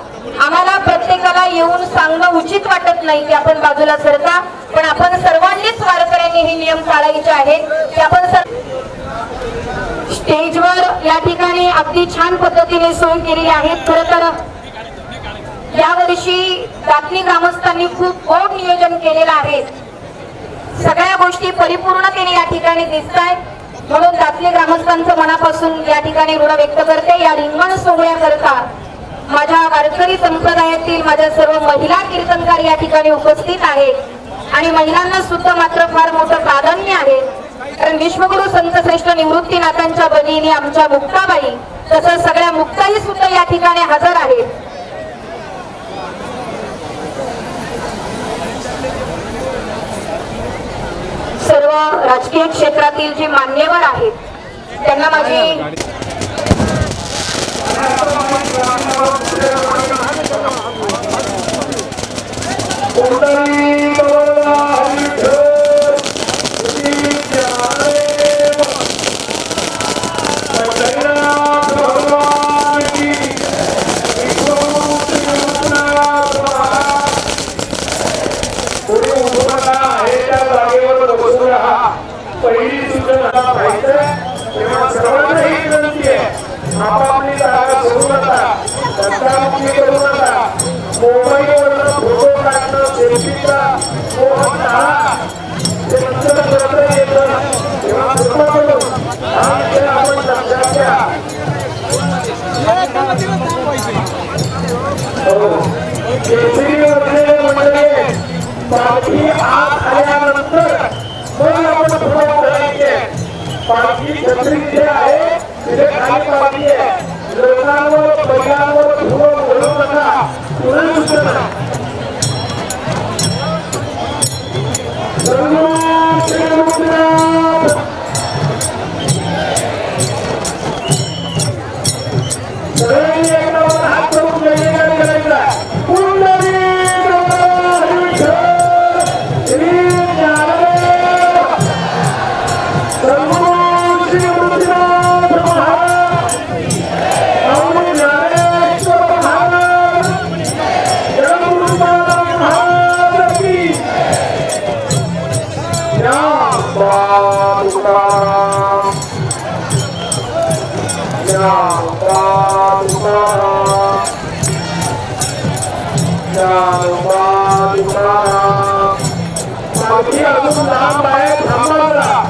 Speaker 11: आम्हाला प्रत्येकाला येऊन सांगणं उचित वाटत नाही की आपण बाजूला सरका, पण आपण सर्वांनीच वारकऱ्यांनी हे नियम पाळायचे आहेत की आपण स्टेजवर या ठिकाणी अगदी छान पद्धतीने सोय केलेली आहे. खरं तर यावर्षी दातली ग्रामस्थांनी खूप गोड नियोजन केलेलं आहे. सगळ्या गोष्टी परिपूर्णतेने या ठिकाणी दिसत आहेत, म्हणून दातली ग्रामस्थांचं मनापासून या ठिकाणी ऋण व्यक्त करते. या रिंगण सोहळ्याकरता माझ्या वारकरी संप्रदायातील माझ्या सर्व महिला कीर्तनकार या ठिकाणी उपस्थित आहेत आणि महिलांना सुद्धा मात्र फार मोठं प्राधान्य आहे, कारण विश्वगुरु संत श्रेष्ठ निवृत्तीनाथांच्या भगिनी आमच्या मुक्ताबाई तसंच सगळ्या मुक्ताई सुद्धा या ठिकाणी हजर आहेत. सर्व राजकीय क्षेत्रातील जे मान्यवर आहेत त्यांना माझी
Speaker 1: पहिली सूचना सर्वांना ही विनंती आहे, आपापली जागा सोडू नका, धक्काबुक्की करू नका, मोबाईलवरनं फोटो काढणं, सेल्फीचा मोह टाळा. ते नंतर करता येतं तेव्हा कृपा करून हा विषय आपण लक्षात घ्या. केसरी वरलेले मंडळी पालखी आत आल्यानंतर मग आपण सुरुवात करायची. पालखी छत्री जे आहे तिथे खाली पालखी आहे, लोकांवर बैलांवर धुवून बोलू नका. पुढे सूचना सगळ्यांनी एकमेकांवर हात करून जयजयकार करायचा. अजून लांब आहे, थांबा जरा.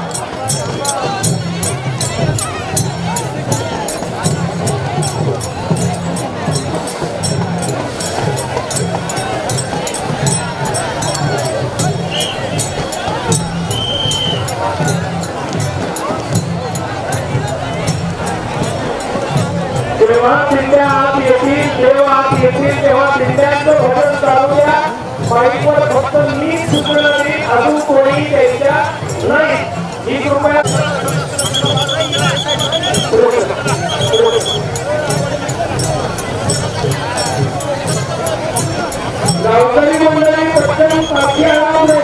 Speaker 1: जेव्हा दिंड्या आत येतील, देव आत येतील, तेव्हा दिंड्यांचं भजन चालू द्या. बाईकवर फक्त मी सुचणारी अजून कोणी द्यायच्या नाही. ही कृपया गावकरी मंडळी पटकन पाठी आणावे.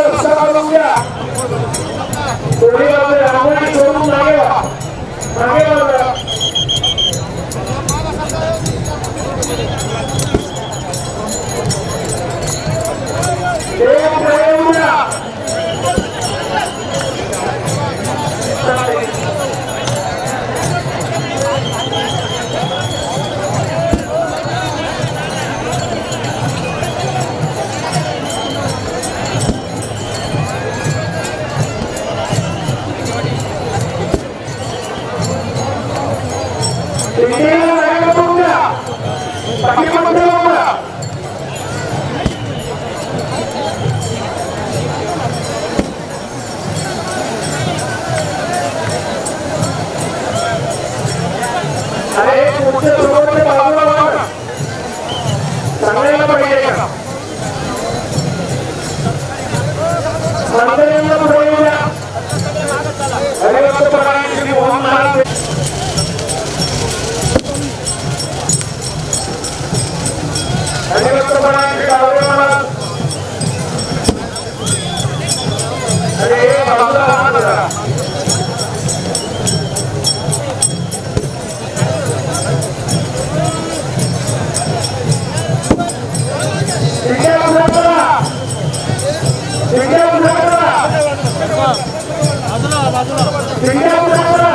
Speaker 1: रक्षा करून घ्या. दिंडीला जायला बघू द्या. पाठीमागचं बघू द्या. अरे पुढच्या समोरच्या बाजूला बघा. सांगायला पाहिजे का? मंदिराला पुढे येऊ द्या. हरिभक्त परायण श्री मोहन महाराज. हरिभक्त परायण श्री गावडे महाराज. अरे हे बाजूला राहा जरा. दिंड्या उभ्या करा. दिंड्या उभ्या करा. दिंड्या उभ्या करा.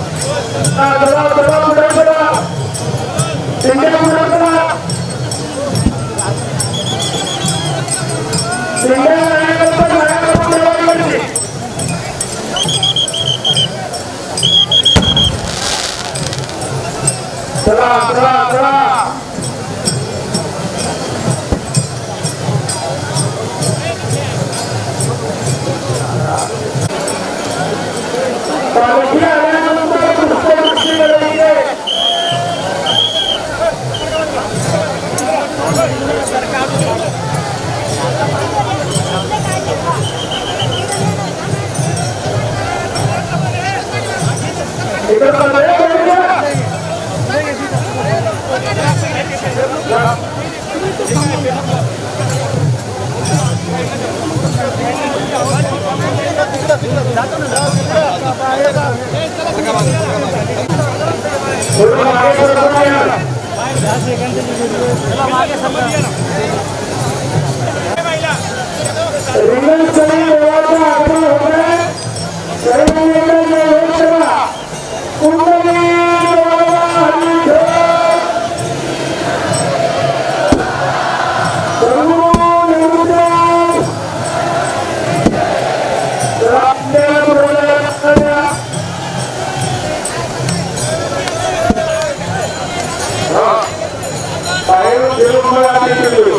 Speaker 1: चला चला उभ्या करा. दिंड्या उभ्या करा. दिंड्या जाण्याकरता जाण्याकरता तयारी करायची. चला चला चला. पालखी आल्यानंतर पुष्पवृष्टी करायची आहे. इकडं पालखी करायची आहे. थोडं मागे सरकून या. रिंगण सरी देवाचं आगमन होतंय. सर्वांनी जय करा. कुंडली देवाला हरी ठेव. सर्व निवृत्त. आपल्या बोलायला बाहेर फिरून मला दिसतो.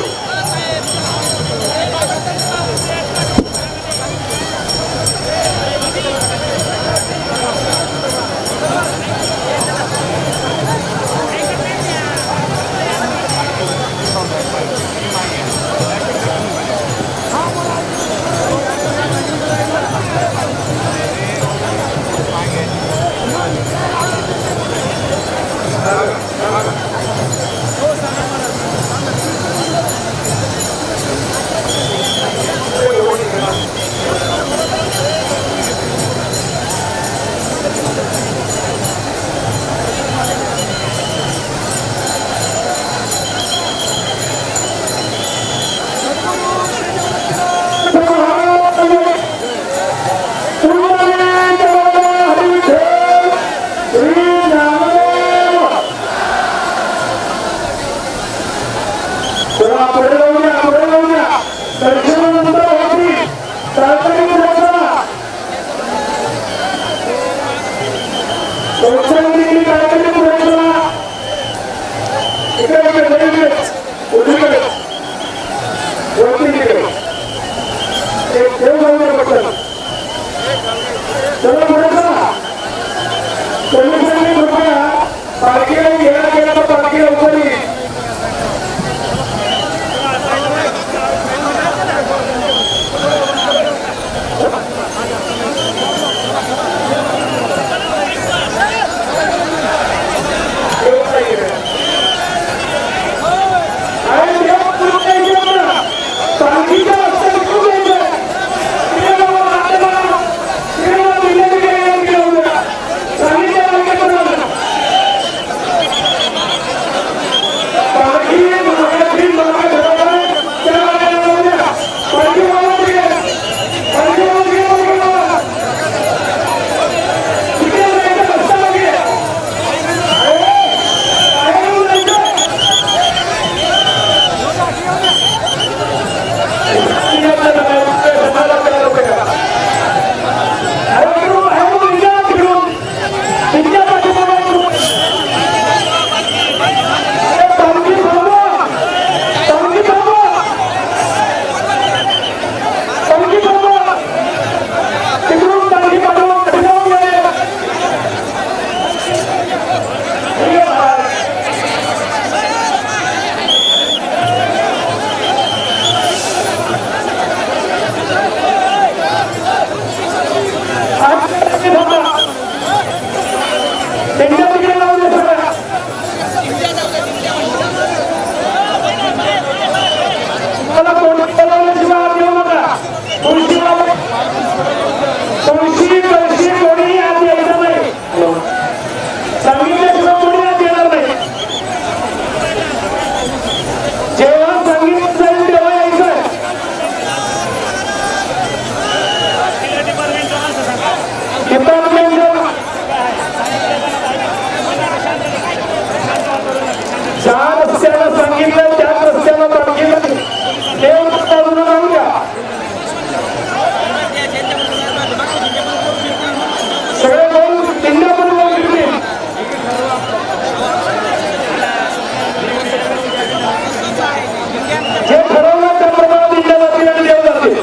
Speaker 1: दिंड्या तिकडे लावून दे सगळ्या. मला कोणी लावल्याशिवाय आत येऊ नका. तुळशी कळशी कोणीही आत यायचं नाही. सांगितल्याशिवाय कोणी आत येणार नाही. जेव्हा सांगितलं जाईल तेव्हा यायचं. ज्या रस्त्याला सांगितलं त्याच रस्त्याला सांगितलं देव काढून राहू द्या. सगळे दोन दिंड्या पण बघितली. जे ठरवलं त्याप्रमाणे दिंड्या जातील आणि देव जातील.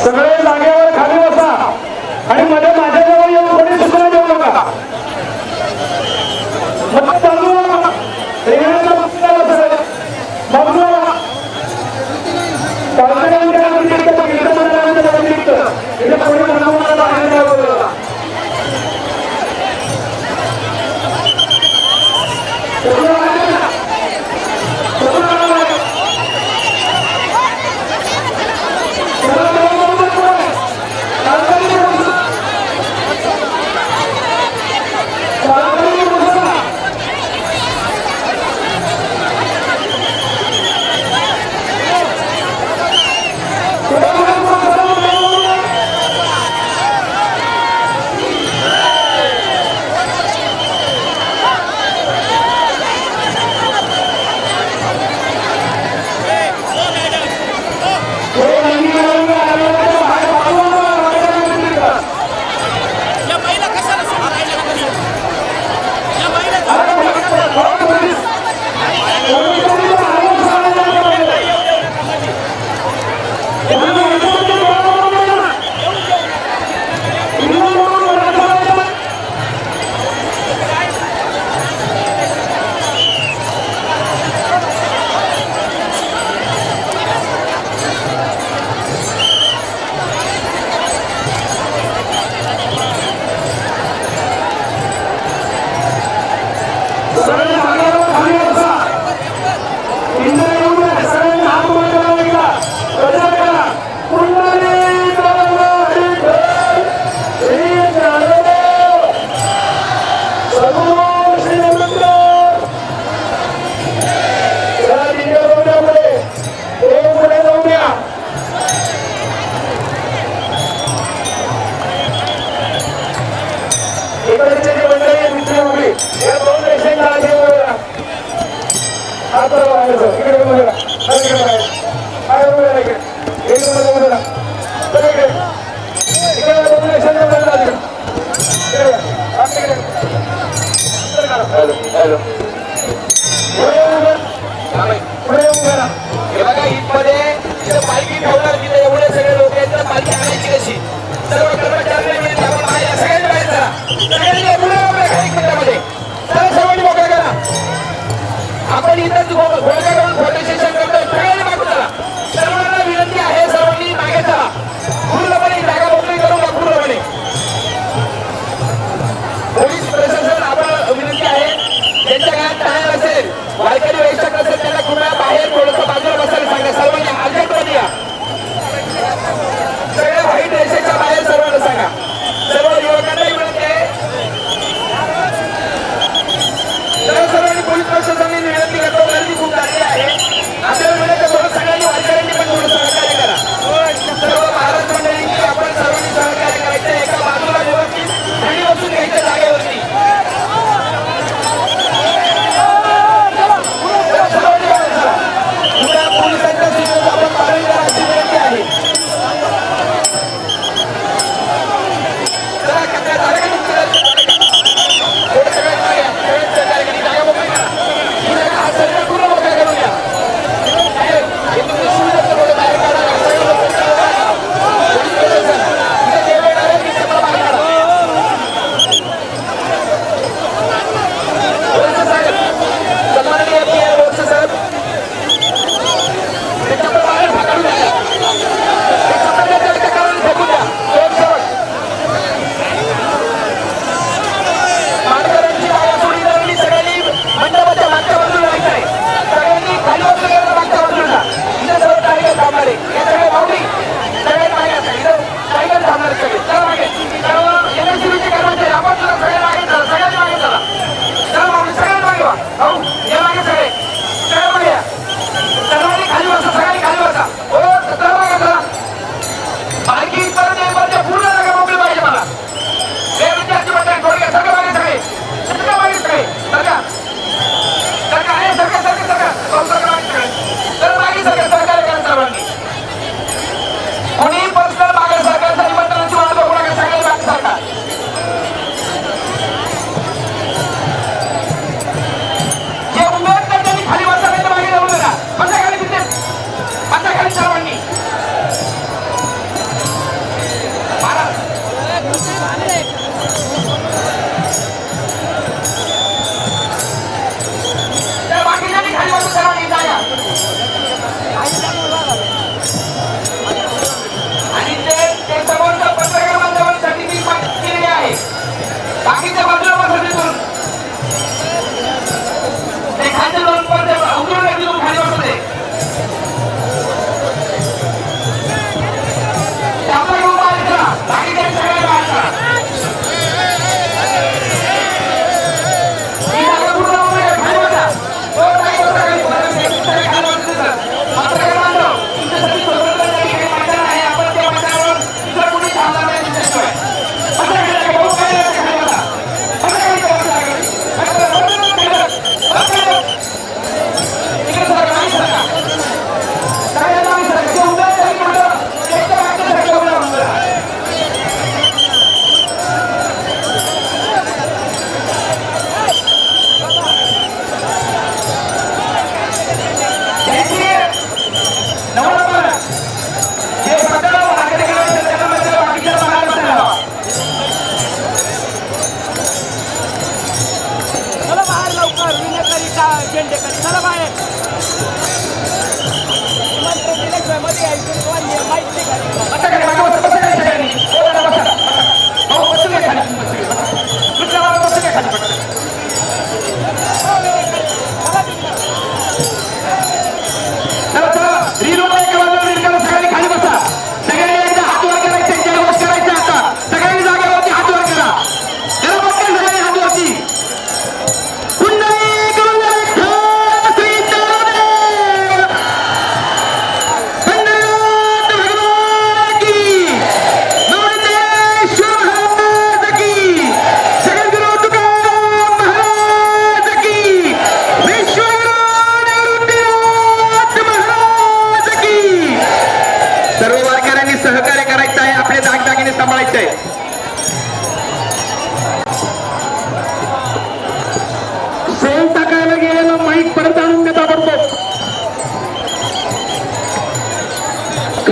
Speaker 1: सगळे जागेवर खाली बसा आणि मध्ये माझ्याजवळ येऊन कोणी सूचना देऊ नका. मग चालू रेल्वेचा मुद्दा बसेल. मग पावसाळ्यांच्या व्यतिरिक्त कीर्तनाच्या व्यतिरिक्त इथे कोणी म्हणून आहे नाही बोलला. आपण इथं फोटोसेशन करतो. सगळ्यांनी मागून चला. सर्वांना विनंती आहे, सर्वांनी मागे चला. पूर्णपणे जागा मोकळी करू नका. पूर्णपणे पोलीस प्रशासन आपण विनंती आहे, ज्यांच्या घरात टायर असेल, वारकरी वैशाख असेल, त्यांना कृपया बाहेर थोडंसं बाजूला बसायला सांगा. सर्वांनी अर्जंटमध्ये या. सगळ्या व्हाईट रेषेच्या बाहेर सर्वांना सांगा. सर्व युवकांनाही विनंती आहे. सर्वांनी पोलीस प्रशासनाने विनंती करतो, गर्दी खूप आहे.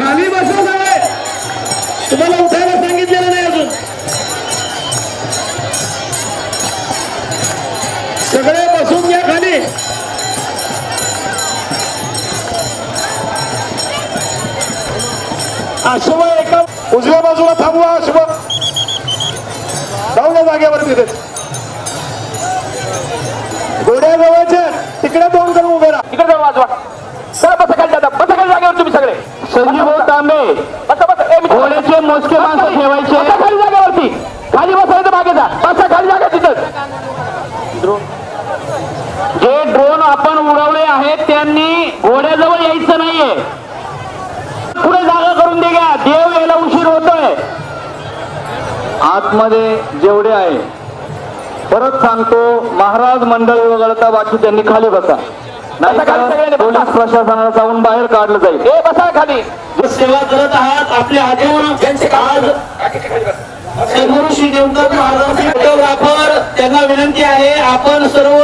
Speaker 1: खाली बसा सगळे, तुम्हाला उठायला सांगितलेलं नाही अजून. सगळे बसून घ्या खाली. अशुभ एका उजव्या बाजूला थांबवा. अशुभ जाऊ द्या जागेवर. तिथे घोड्या जवळच्या तिकडे तोंड करून उभे राहा.
Speaker 9: इकडे जाऊ वाजवा. चला बसा खाली दादा, बसा खाली जागेवर तुम्ही सगळे.
Speaker 1: संजीव तांबे,
Speaker 9: बसा बसा.
Speaker 1: घोड्याचे मोजके माणसं ठेवायचे.
Speaker 9: बसा खाली जागेवरती. खाली बसायचं मागे जा. बसा खाली जागा तिथंच.
Speaker 1: जे ड्रोन आपण उडवले आहेत त्यांनी घोड्याजवळ यायचं नाहीये. पुढे जागा करून दे घ्या. देव यायला उशीर होतोय. आतमध्ये जेवढे आहे, परत सांगतो, महाराज मंडळी वगळता बाकी त्यांनी खाली बसा. नाही तर पोलीस प्रशासनाला जाऊन बाहेर काढलं जाईल.
Speaker 9: ए बसा खाली.
Speaker 1: जे सेवा करत आहात आपल्या आजीवन सद्गुरू श्री देवदत्त महाराज फोटोग्राफर, त्यांना विनंती आहे आपण सर्व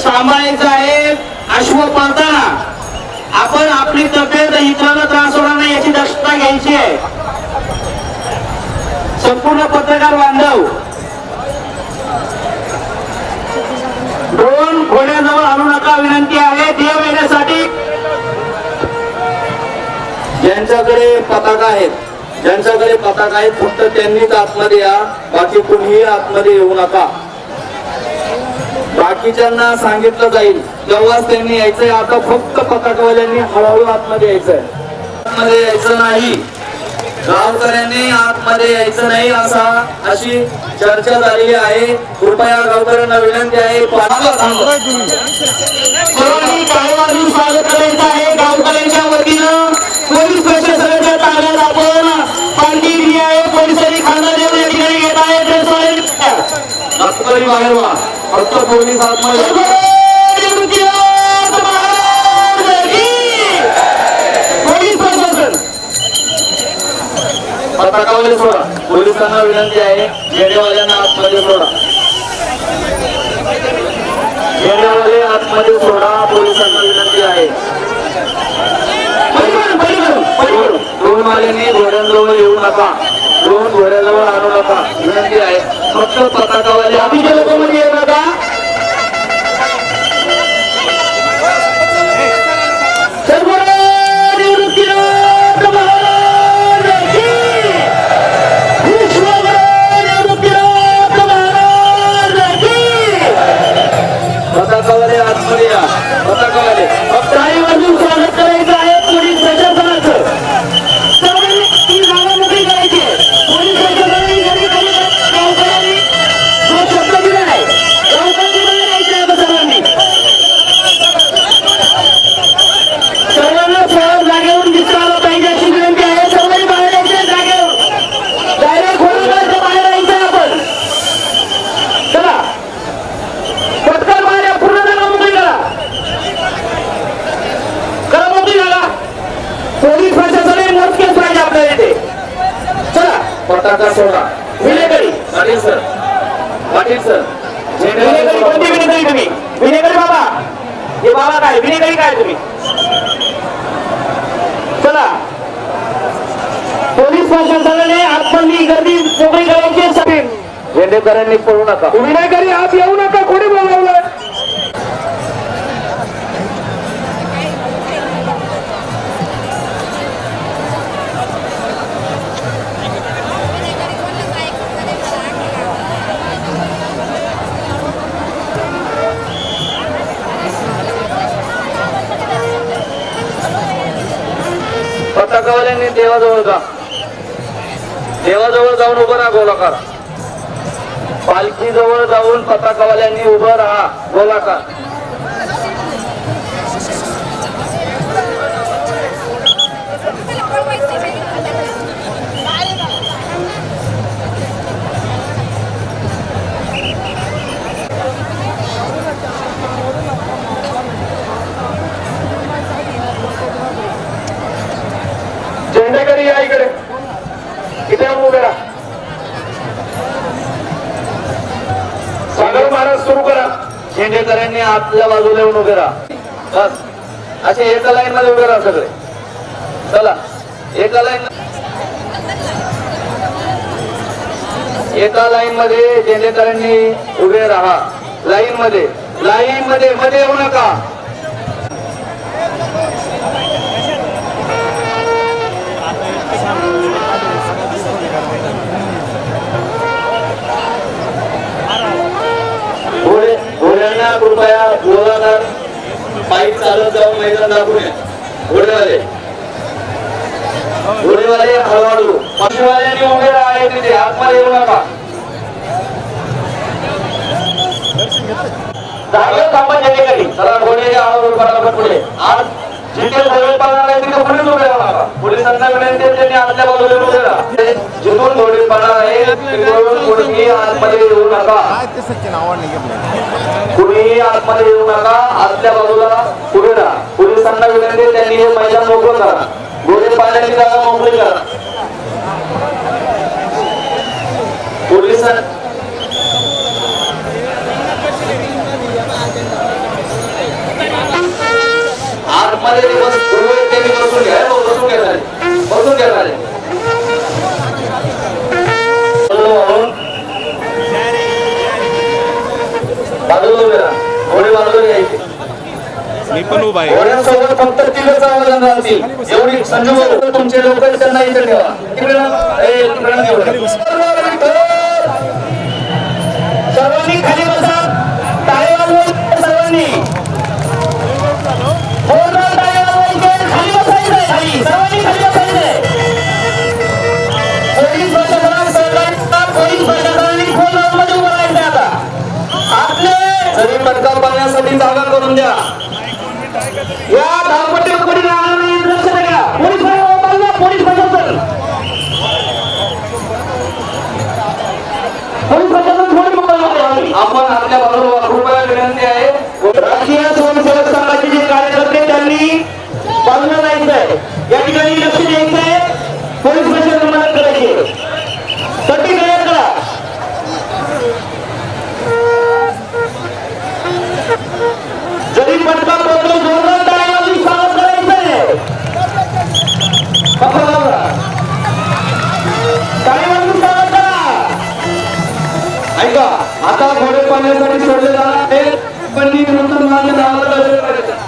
Speaker 1: सांभाळायचं आहे. अश्व पाळताना आपण आपली तब्येत इतरांना त्रास होणार नाही याची दक्षता घ्यायची आहे. संपूर्ण पत्रकार बांधव, ड्रोन घोड्याजवळ आणू नका विनंती आहे. देव येण्यासाठी ज्यांच्याकडे पताका आहेत फक्त त्यांनीच आतमध्ये या, बाकी कुणीही आतमध्ये येऊ नका. बाकीच्यांना सांगितलं जाईल तेव्हाच त्यांनी यायचंय. आता फक्त पताकावाल्यांनी हळूहळू आतमध्ये यायचंय. आतमध्ये यायचं नाही, गावकऱ्यांनी आतमध्ये यायचं नाही अशी चर्चा झालेली आहे. कृपया गावकऱ्यांना विनंती आहे, सर्वांनी टाळ्या स्वागत करायचं आहे. गावकऱ्यांच्या वतीनं पोलीस प्रशासनाच्या ताब्यात आपण पालखी दिली आहे. पोलिसांनी खांदा देऊन या ठिकाणी घेत आहेत. बाहेर व्हा, फक्त पोलीस आतमध्ये. पोलीस प्रशासन पताकावाले सोडा. पोलिसांना विनंती आहे, झेंडेवाल्यांना आतमध्ये सोडा. झेंडेवाले आतमध्ये सोडा. पोलिसांना विनंती आहे. ड्रोनवाल्यांनी घोड्यांजवळ येऊ नका. ड्रोन घोड्याजवळ आणू नका विनंती आहे. फक्त पताकावाले आधीच्या लोकांमध्ये येऊ नका. पताकावाले आतमध्ये या. पताकावाले टाळीवाजून स्वागत करायचं आहे. पोलीस प्रशासनाचं सर्वांनी ती जागा मोकळी करायची आहे. पोलीस प्रशासनाने गावकऱ्यांनी जो शब्द दिला आहे, गावकऱ्यांनी बाहेर यायचं आहे. सर्वांनी सहज जागेवरून दिसता आलं पाहिजे अशी विनंती आहे. सर्वांनी बाहेर यायचं आहे जागेवर. डायरेक्ट घोड्यावर बाहेर यायचं आहे आपण. चला पटकन बाहेर या. पूर्ण जागा मोकळी करा. मोकळी जागा. पोलीस प्रशासनाने मोजकेच पाहिजे आपल्याला इथे. चला पताका सोडा. विलेकरी पाटील सर, विलेकरी कोणती विलेकरी तुम्ही? विलेकरी बाबा, हे बाबा काय विलेकरी काय तुम्ही? चला पोलीस प्रशासनाने आतमधली गर्दी मोकळी करायची. झेंडेकरांनी पळू नका. विलेकरी आत येऊ नका. कोणी बोलावलं? पताकावाल्यांनी देवाजवळ जा. देवाजवळ जाऊन उभं राहा गोलाकार. पालखी जवळ जाऊन पताकावाल्यांनी उभं राहा गोलाकार. झेंडेकरी या इकडे. इथे येऊन उभे राहा. स्वागत महाराज सुरू करा. झेंडेकरांनी आतल्या बाजूला येऊन उभे राहा. बस असे एका लाईन मध्ये उभे राहा सगळे. चला
Speaker 9: एका लाईन मध्ये झेंडेकरांनी उभे राहा. लाईन मध्ये मध्ये येऊ नका. घोड्यांना कृपया गोलाकार पाईप चालत जाऊन मैदान दाखवून या. घोडेवाले हळूहळू पशुवाल्यांनी उभे राहा. तिथे आतमध्ये येऊ नका. जागेवर थांबा जेणेकरी चला घोडे हळूहळू पटापट पुढे. आज जिथे घोडे पळणार आहे तिथे पुढेच उभे राहू नका. पोलिसांना विनंती आहे त्यांनी आतल्या बाजूला उभे राहा. जिथून घोडे पळणार आहे तिथून कोणीही आतमध्ये येऊ नका. कुणीही आतमध्ये येऊ नका. आतल्या बाजूला उभे राहा. पोलिसांना विनंती आहे त्यांनी हे मैदान मोकळं करा. घोडे पाळण्याची जागा मोकळी करा. पोलिसांना आतमध्ये त्यांनी बसून घ्या. बसून घ्या बाजूला उभे राहा. घोडे बाजूला घ्यायचे.
Speaker 8: मी पण उभा आहे.
Speaker 9: घोड्यांसोबत फक्त तिघच आवाज राहतील. एवढी संजू तुमचे लोक त्यांना इथे ठेवा. सर्वांनी खाली बसा. टाळी वाजवायची सर्वांनी. खाली बसायचंय. खाली सर्वांनी खाली बसायचंय. पोलीस प्रशासनात सहकारी पोलीस प्रशासनाने खोल मध्ये उभं राहायचंय. आता आपले जरी पटका पाहण्यासाठी जागा करून द्या. या धावपट्टीवर कोणी राहणार नाही. लक्ष द्या. पोलीस पोलीस प्रशासन आपण आपल्या बरोबर कृपया विनंती आहे. राष्ट्रीय स्वयंसेवक संघाचे जे कार्यकर्ते त्यांनी बाजूला जायचं आहे. या ठिकाणी लक्ष द्यायचं आहे. पोलीस प्रशासन मदत करायची. सटी तयार करा. जरी पटका पडतो जोरदार टाळ्या वाजवून स्वागत करायचंय. टाळ्या वाजवून स्वागत करा. ऐका आता घोडे पाहण्यासाठी सोडले जाणार आहेत. पण नंतर माझ्या नावाला करायचं.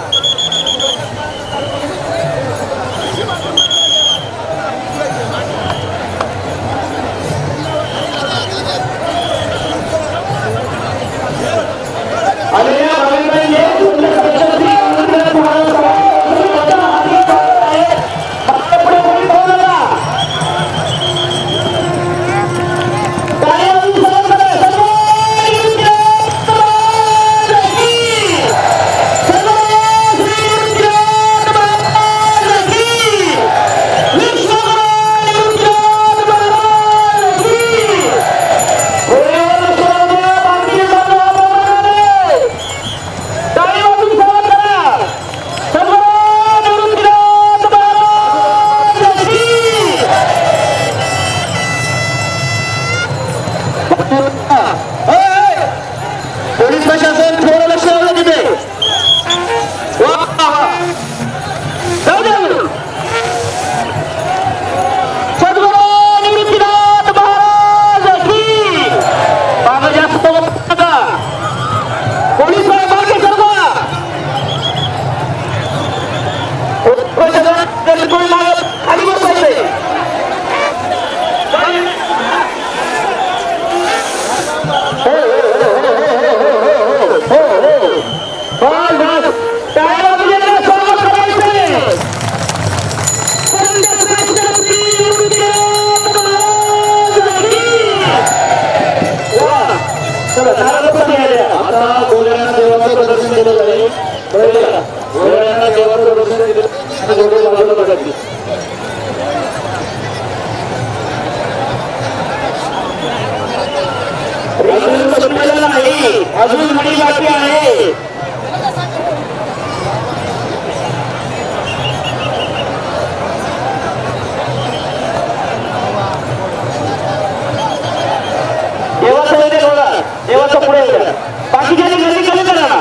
Speaker 9: पोलीस प्रशासन थोडं लक्ष द्यावं तिथे. सद्गुरू निवृत्तीनाथ महाराज की. मागं जास्त नका. पोलीस मागे सरका. प्रशासन कोणी मागे खाली बसायचंय. आता घोड्यांना देवाचं प्रदर्शन केलं जाईल. घोड्यांना देवाचं प्रदर्शन दिलं. घोडे बाजूला बघायची. नाही अजून मणी बाकी आहे. देवाचं वगैरे घोडा देवाचं पुढे बाकीच्या गर्दी कमी करा ना.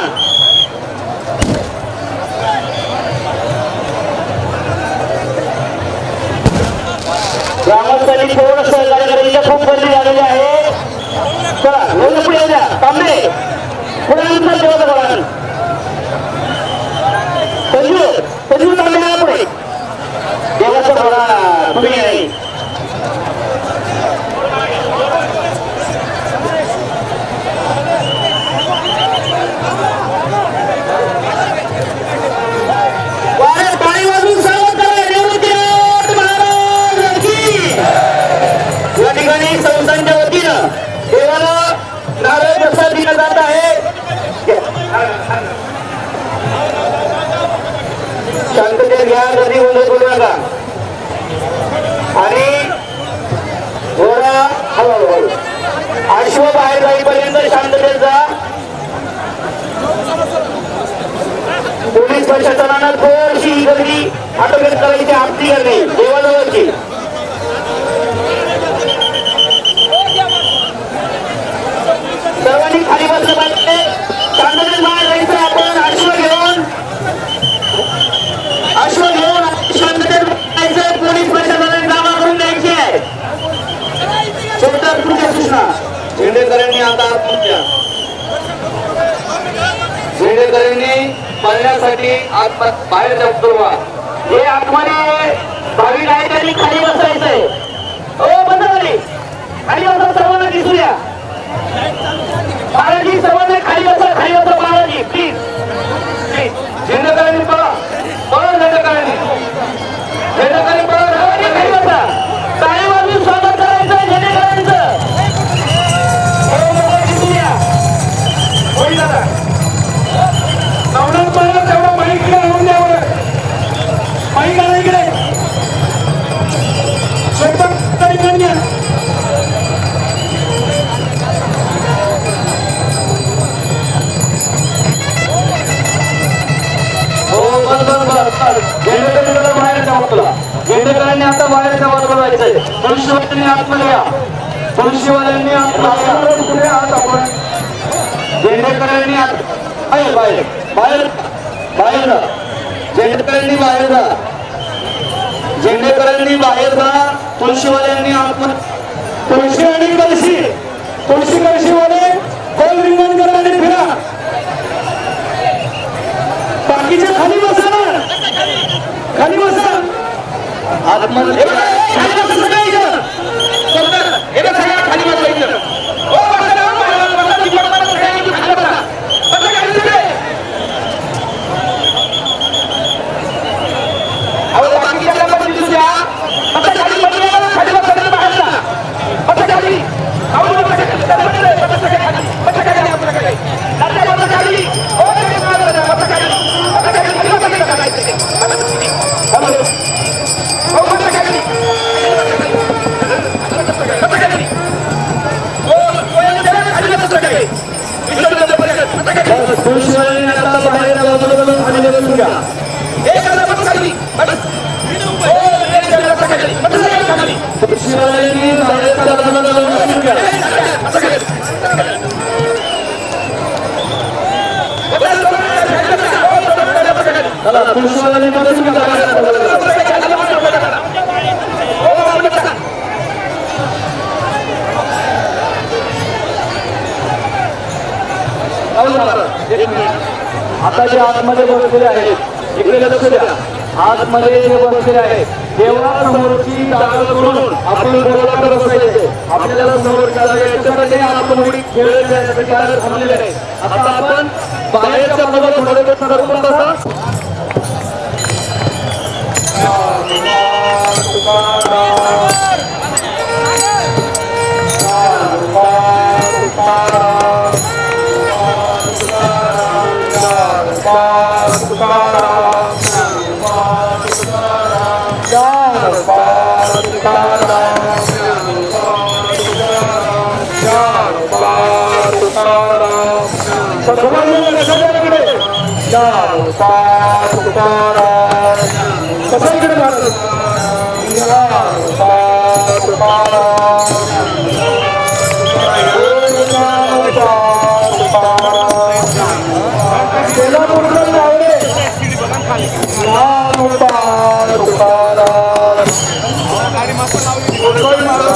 Speaker 10: सर्वांनी थोडं सहकार्य करायचं. इथे खूप गर्दी झालेली आहे. चला एवढं पुढे येऊ द्या. तांबे पुढे नंतर जेवढं बोला. पंजू तांबे ना पुढे देवाचं बोला तुम्ही नाही. पाणी वाजून स्वागत करा निवृत्तीनाथ महाराजांची. या ठिकाणी संस्थांच्या वतीनं देवाला नारळ प्रसाद दिला जात आहे. शांततेत घ्या, गर्दी गोंधळ करू नका आणि घोडा हळूहळू अश्व बाहेर जाईपर्यंत शांततेत जा. पोलीस प्रशासनानं थोडीशी गर्दी आटोक्यात करायची आपली करणे देवाजवळची. सर्वांनी खाली बसलं पाहिजे. शांततेत बाहेर जायचं. आपण अश्व घेऊन शांततेत जायचं. पोलीस प्रशासनाने जमा करून द्यायची आहे. शेवटच्या पुढच्या सूचना झेंडेकरांनी आता आत्महत्या झेंडेकरांनी पळण्यासाठी बाहेर उतरवा. हे आतमध्ये भाविक आहे त्यांनी खाली बसायचंय. हो बंद झाली. खाली बसा. सर्वांना दिसू द्या. बाळाजी सर्वांना खाली बसा. खाली बसा बाळाजी प्लीज प्लीज. झेंडेकरांनी पळा. पळा झेंडेकरांनी. झेंडेकरांनी पळा. सर्वांनी खाली बसा. टाळी वाजून स्वागत करायचं झेंडेकरांचं. हो मोबाईल दिसू द्या. होईल दादा. नवनाथ महाराज तेवढा माईकडे आणून द्यावं. माईक आणा इकडे. स्वयंपाक इकडे घ्या. झेंडेकरांनी आता बाहेरच्या बाजूला जायचंय. पोलिसवाल्यांनी आतमध्ये या. पोलिसवाल्यांनी आतमध्ये आत आपण झेंडेकरांनी बाहेर बाहेर बाहेर बाहेर जा. झेंडेकरांनी बाहेर जा. झेंडेकरांनी बाहेर जा. तुळशीवाल्यांनी आतमध्ये. तुळशी आणि कळशी. तुळशी कळशीवाले गोल रिंगण करा आणि फिरा. बाकीच्या खाली बसा ना. खाली बसा. आतमध्ये खाली बसा. सगळ्या खाली बसायचं. आता जे आतमध्ये बसलेले आहेत इकडे लक्ष द्या. आतमध्ये जे बसलेले आहेत देवळासमोरची जागा सोडून आपण देवळाकडे बसायचे. आपल्याला समोरच्या जागा याच्यामध्ये आतमध्ये खेळण्यासाठी थांबलेले आहे. आता आपण बाहेरच्या बाजूला थोडे सरकून बसा. तुकाराम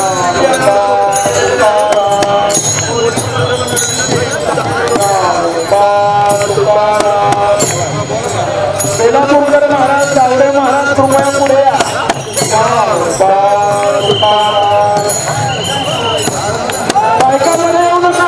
Speaker 1: कृपया पुढे या. बायकांमध्ये येऊ नका.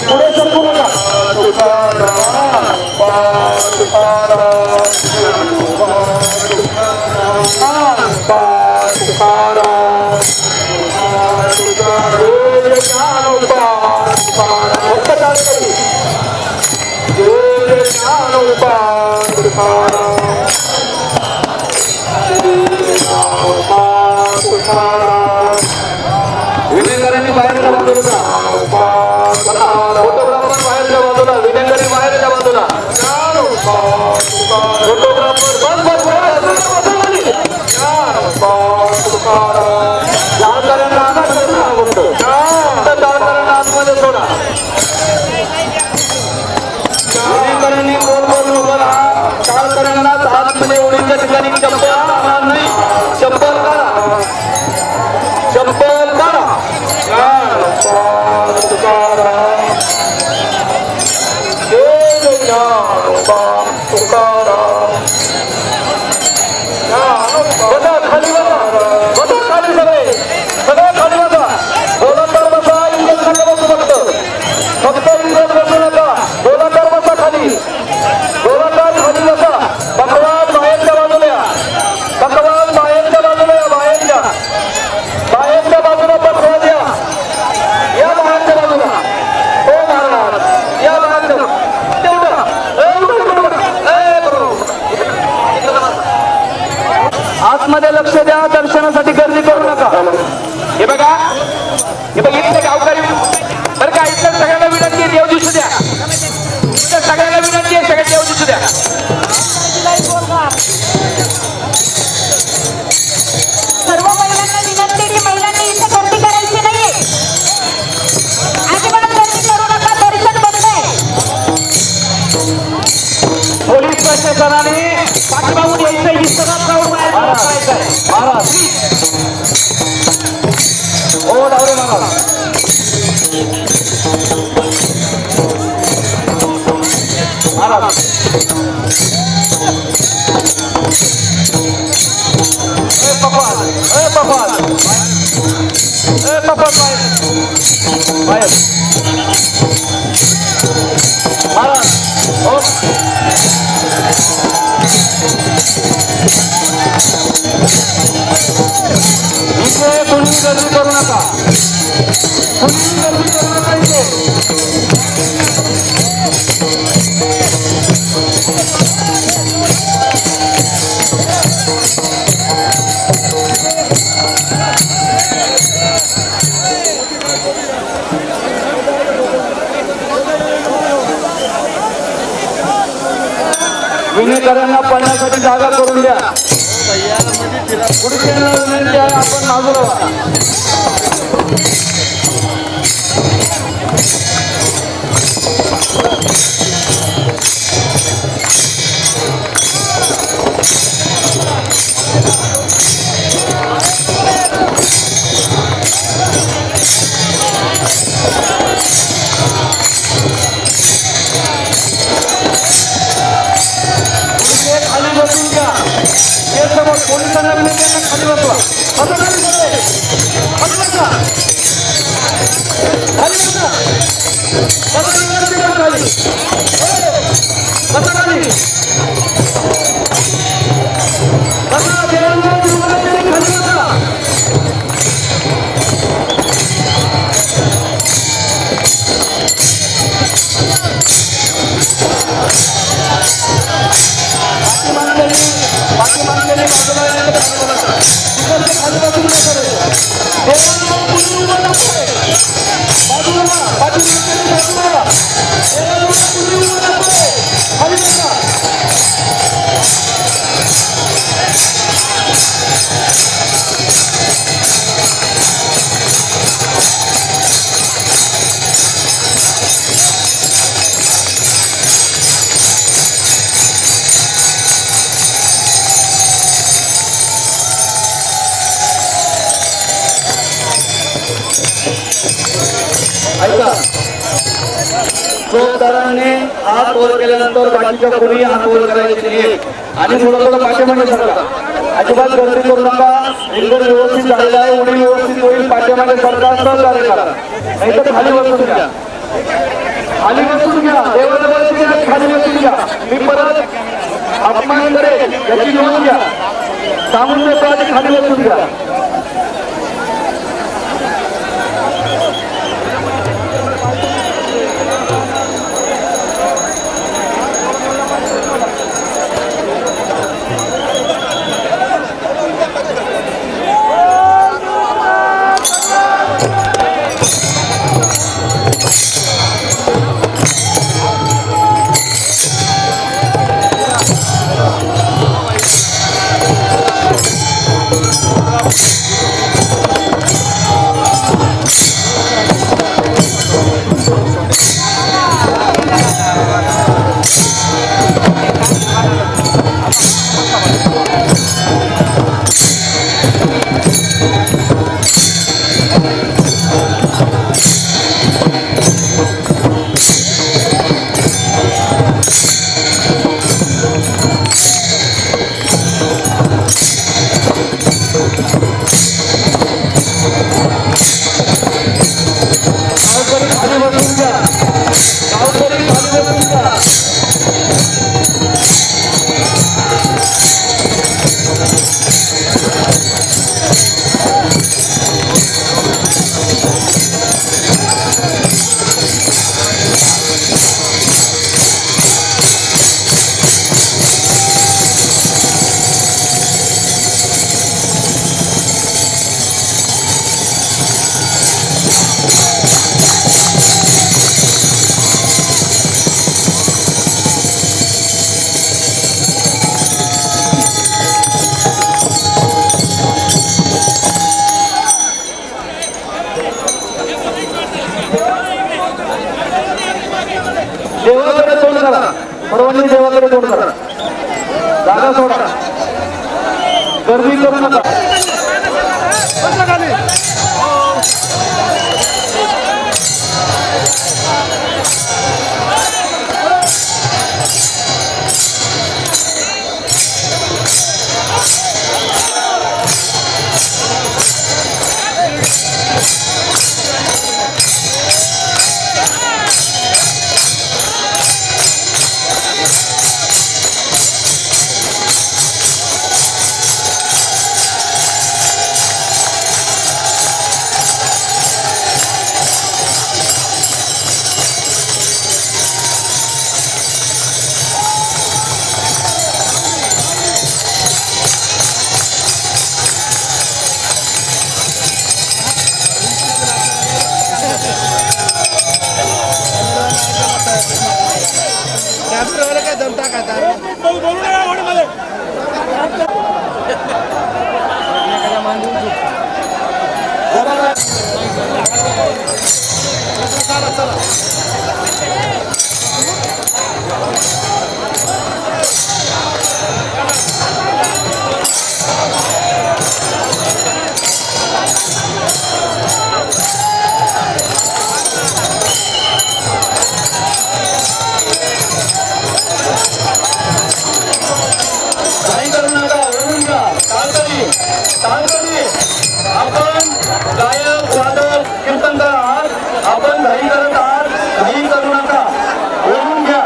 Speaker 1: पुढे सरकू नका. विनेकरांनी बाहेरच्या बाजूला, फोटोग्राफर बाहेरच्या बाजूला, विनेकरी बाहेरच्या बाजूला, फोटोग्राफर आतमध्ये सोडा. विनेकरांनी गोल गोल उभं राहा. टाळकऱ्यांना आतमध्ये ओळीच्या ठिकाणी चप्पल राहणार नाही. चप्पल काढा, चप्पल काढा. खाली बसा, खाली सगळे सगळे खाली बसा. गोलाकार बसा, इंग्रज नका बसू. फक्त इंग्रज बसू नका. गोलाकार बसा खाली, गोलाकार खाली बसा. पकवान बाहेरच्या बाजूला या, पकवान बाहेरच्या बाजूला या, बाहेरच्या बाजूला पकवान या. या बाहेरच्या बाजूला. हो महाराज या बाहेरच्या. आतमध्ये लक्ष द्या. दर्शनासाठी गर्दी करू नका. हे बघा, हे बघ इथले गावकरी बरं का, इथल्या सगळ्यांना विनंती आहे, देव दिसू द्या. इथल्या सगळ्यांना विनंती आहे, सगळे देव दिसू द्या.
Speaker 11: सर्व महिलांना विनंती की महिलांनी इथे गर्दी करायची नाहीये. अजिबात गर्दी करू नका. दर्शन बंद आहे.
Speaker 1: पोलीस प्रशासनाने पाठीमागून यायचं, ही सगळं क्राऊड बाहेर काढायचंय. महाराज हो डावरे महाराज. महाराज पकवान, पकवान बाहेर महाराज. हो इथे कोणी गर्दी करू नका. कोणी गर्दी करू नका इथे. विनेकरांना पडण्यासाठी जागा करून द्या. पुढच्या विनंती आहे, आपण बाजूला व्हा. खाली बसून घ्या. पोलिसांना विनंती खाली बसवा.
Speaker 2: ऐका, चौकदारांनी हात वर केल्यानंतर बाकीच्या कोणी हात वर करायचे नाही आणि थोडं पाठीमागे सरका. अजिबात गर्दी करू नका. रिंगण व्यवस्थित झालेला आहे, उडी व्यवस्थित होईल. पाठीमागे सरकार सहकार्य करा, नाही तर खाली बसून घ्या. खाली बसून घ्या, देवाला खाली बसून घ्या. मी परत अपमान करेल याची नोंद घ्या. सांगून देतो आणि खाली बसून घ्या. देवाकडे तोंड करा, सर्वांनी देवाकडे तोंड करा. जागा सोडा, गर्दी करू नका. काही करू नका, ओढून घ्या. तालकडी
Speaker 1: आपण गायक वादक कीर्तनकार आहात, आपण घाई करत आहात, घाई करू नका, बोलून घ्या.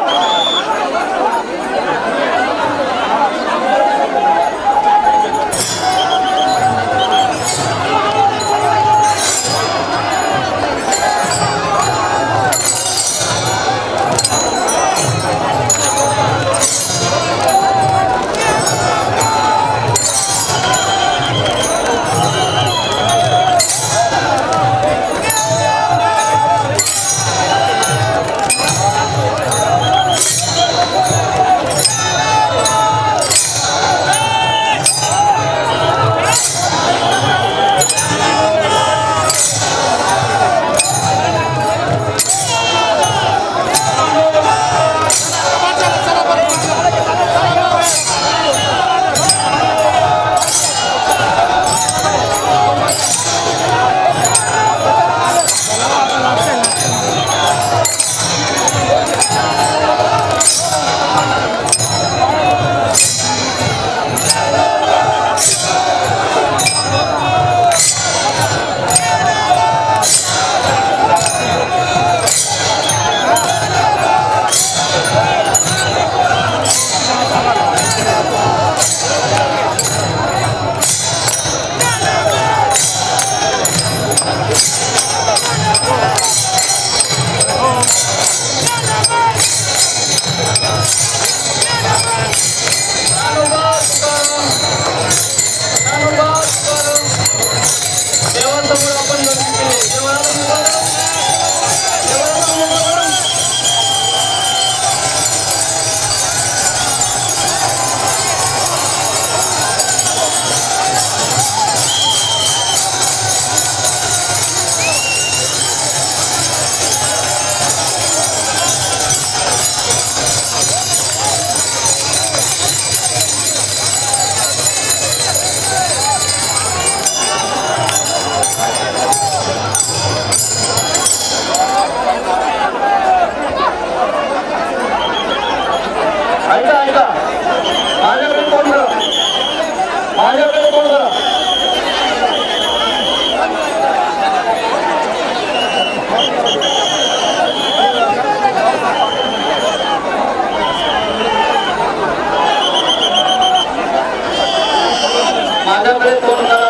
Speaker 1: माझ्याकडे तोंड करा.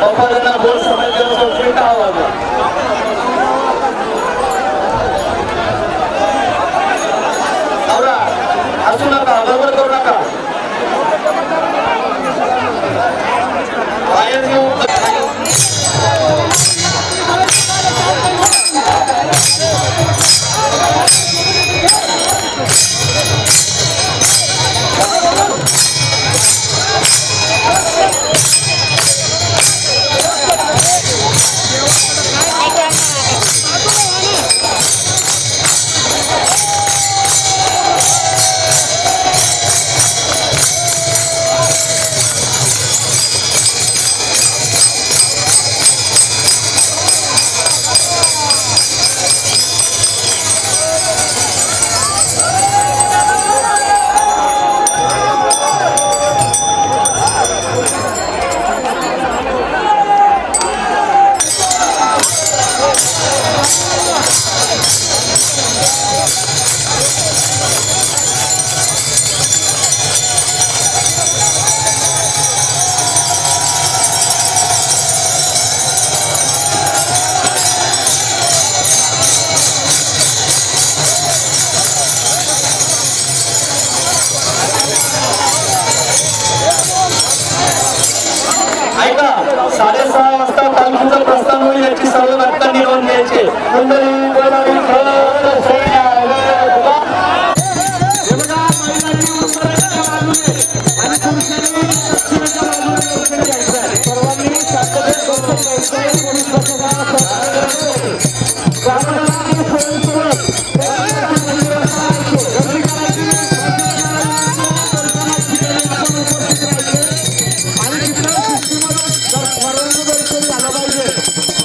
Speaker 1: पप्पांना बोल समजल्यावर का आवाज आवरा असू नका, बरोबर करू नका. बाहेर येऊन ऐका, 6:30 वाजता पालखीचं प्रस्थान होईल याची सवय आता निवडून घ्यायची. मंडळी बोलावी खरं सोया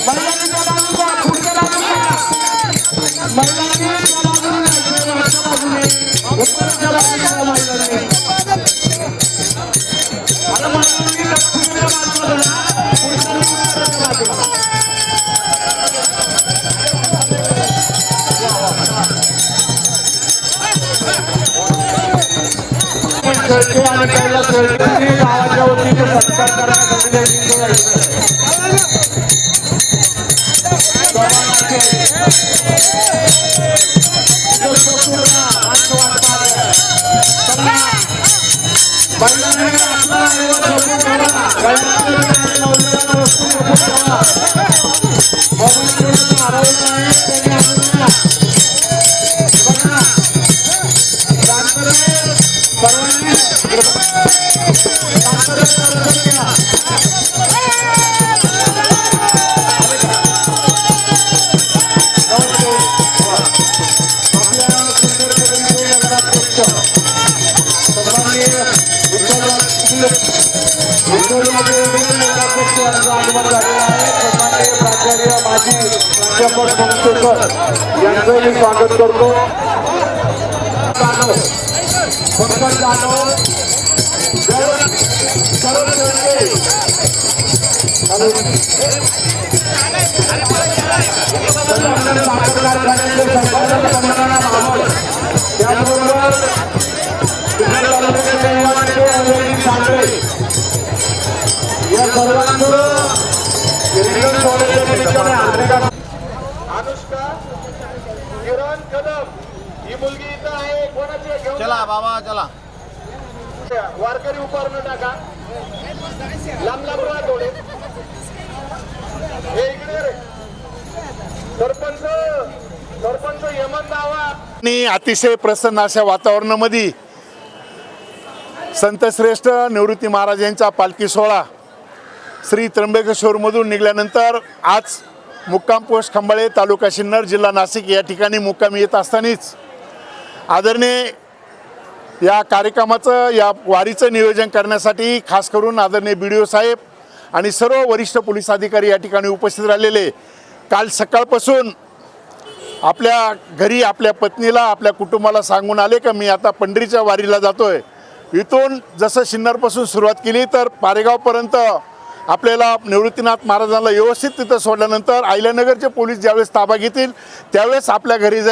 Speaker 11: महिलांच्या बाजूला पुढच्या बाजूला
Speaker 1: शेळके आणि कैलास शेळके गावाच्या वतीने सत्कार करण्यासाठी यांचं मी स्वागत करतो. पंकज जाधव, त्याचबरोबर या सर्वांचं अनुष्का किरण कदम ही मुलगी इथं आहे. कोणाची घेऊन चला बाबा चला. वारकरी उभारून टाका. लांब लांब राहा थोडे. हे इकडे रे. सरपंच यमन दावा
Speaker 3: आणि अतिशय प्रसन्न अशा वातावरणामध्ये संतश्रेष्ठ निवृत्ती महाराज यांचा पालखी सोहळा श्री त्र्यंबकेश्वरमधून निघाल्यानंतर आज मुक्काम पोस्ट खंबाळे तालुका सिन्नर जिल्हा नाशिक या ठिकाणी मुक्कामी येत असतानाच आदरणीय या कार्यक्रमाचं या वारीचं नियोजन करण्यासाठी खास करून आदरणीय BDO साहेब आणि सर्व वरिष्ठ पोलीस अधिकारी या ठिकाणी उपस्थित राहिलेले. काल सकाळपासून आपल्या घरी आपल्या पत्नीला आपल्या कुटुंबाला सांगून आले का मी आता पंढरीच्या वारीला जातोय. इथून जसं सिन्नरपासून सुरुवात केली तर पारेगावपर्यंत आपल्याला निवृत्तीनाथ महाराजांना व्यवस्थित तिथं सोडल्यानंतर अहिल्यानगरचे पोलीस ज्यावेळेस ताबा घेतील त्यावेळेस आपल्या घरी जाईल.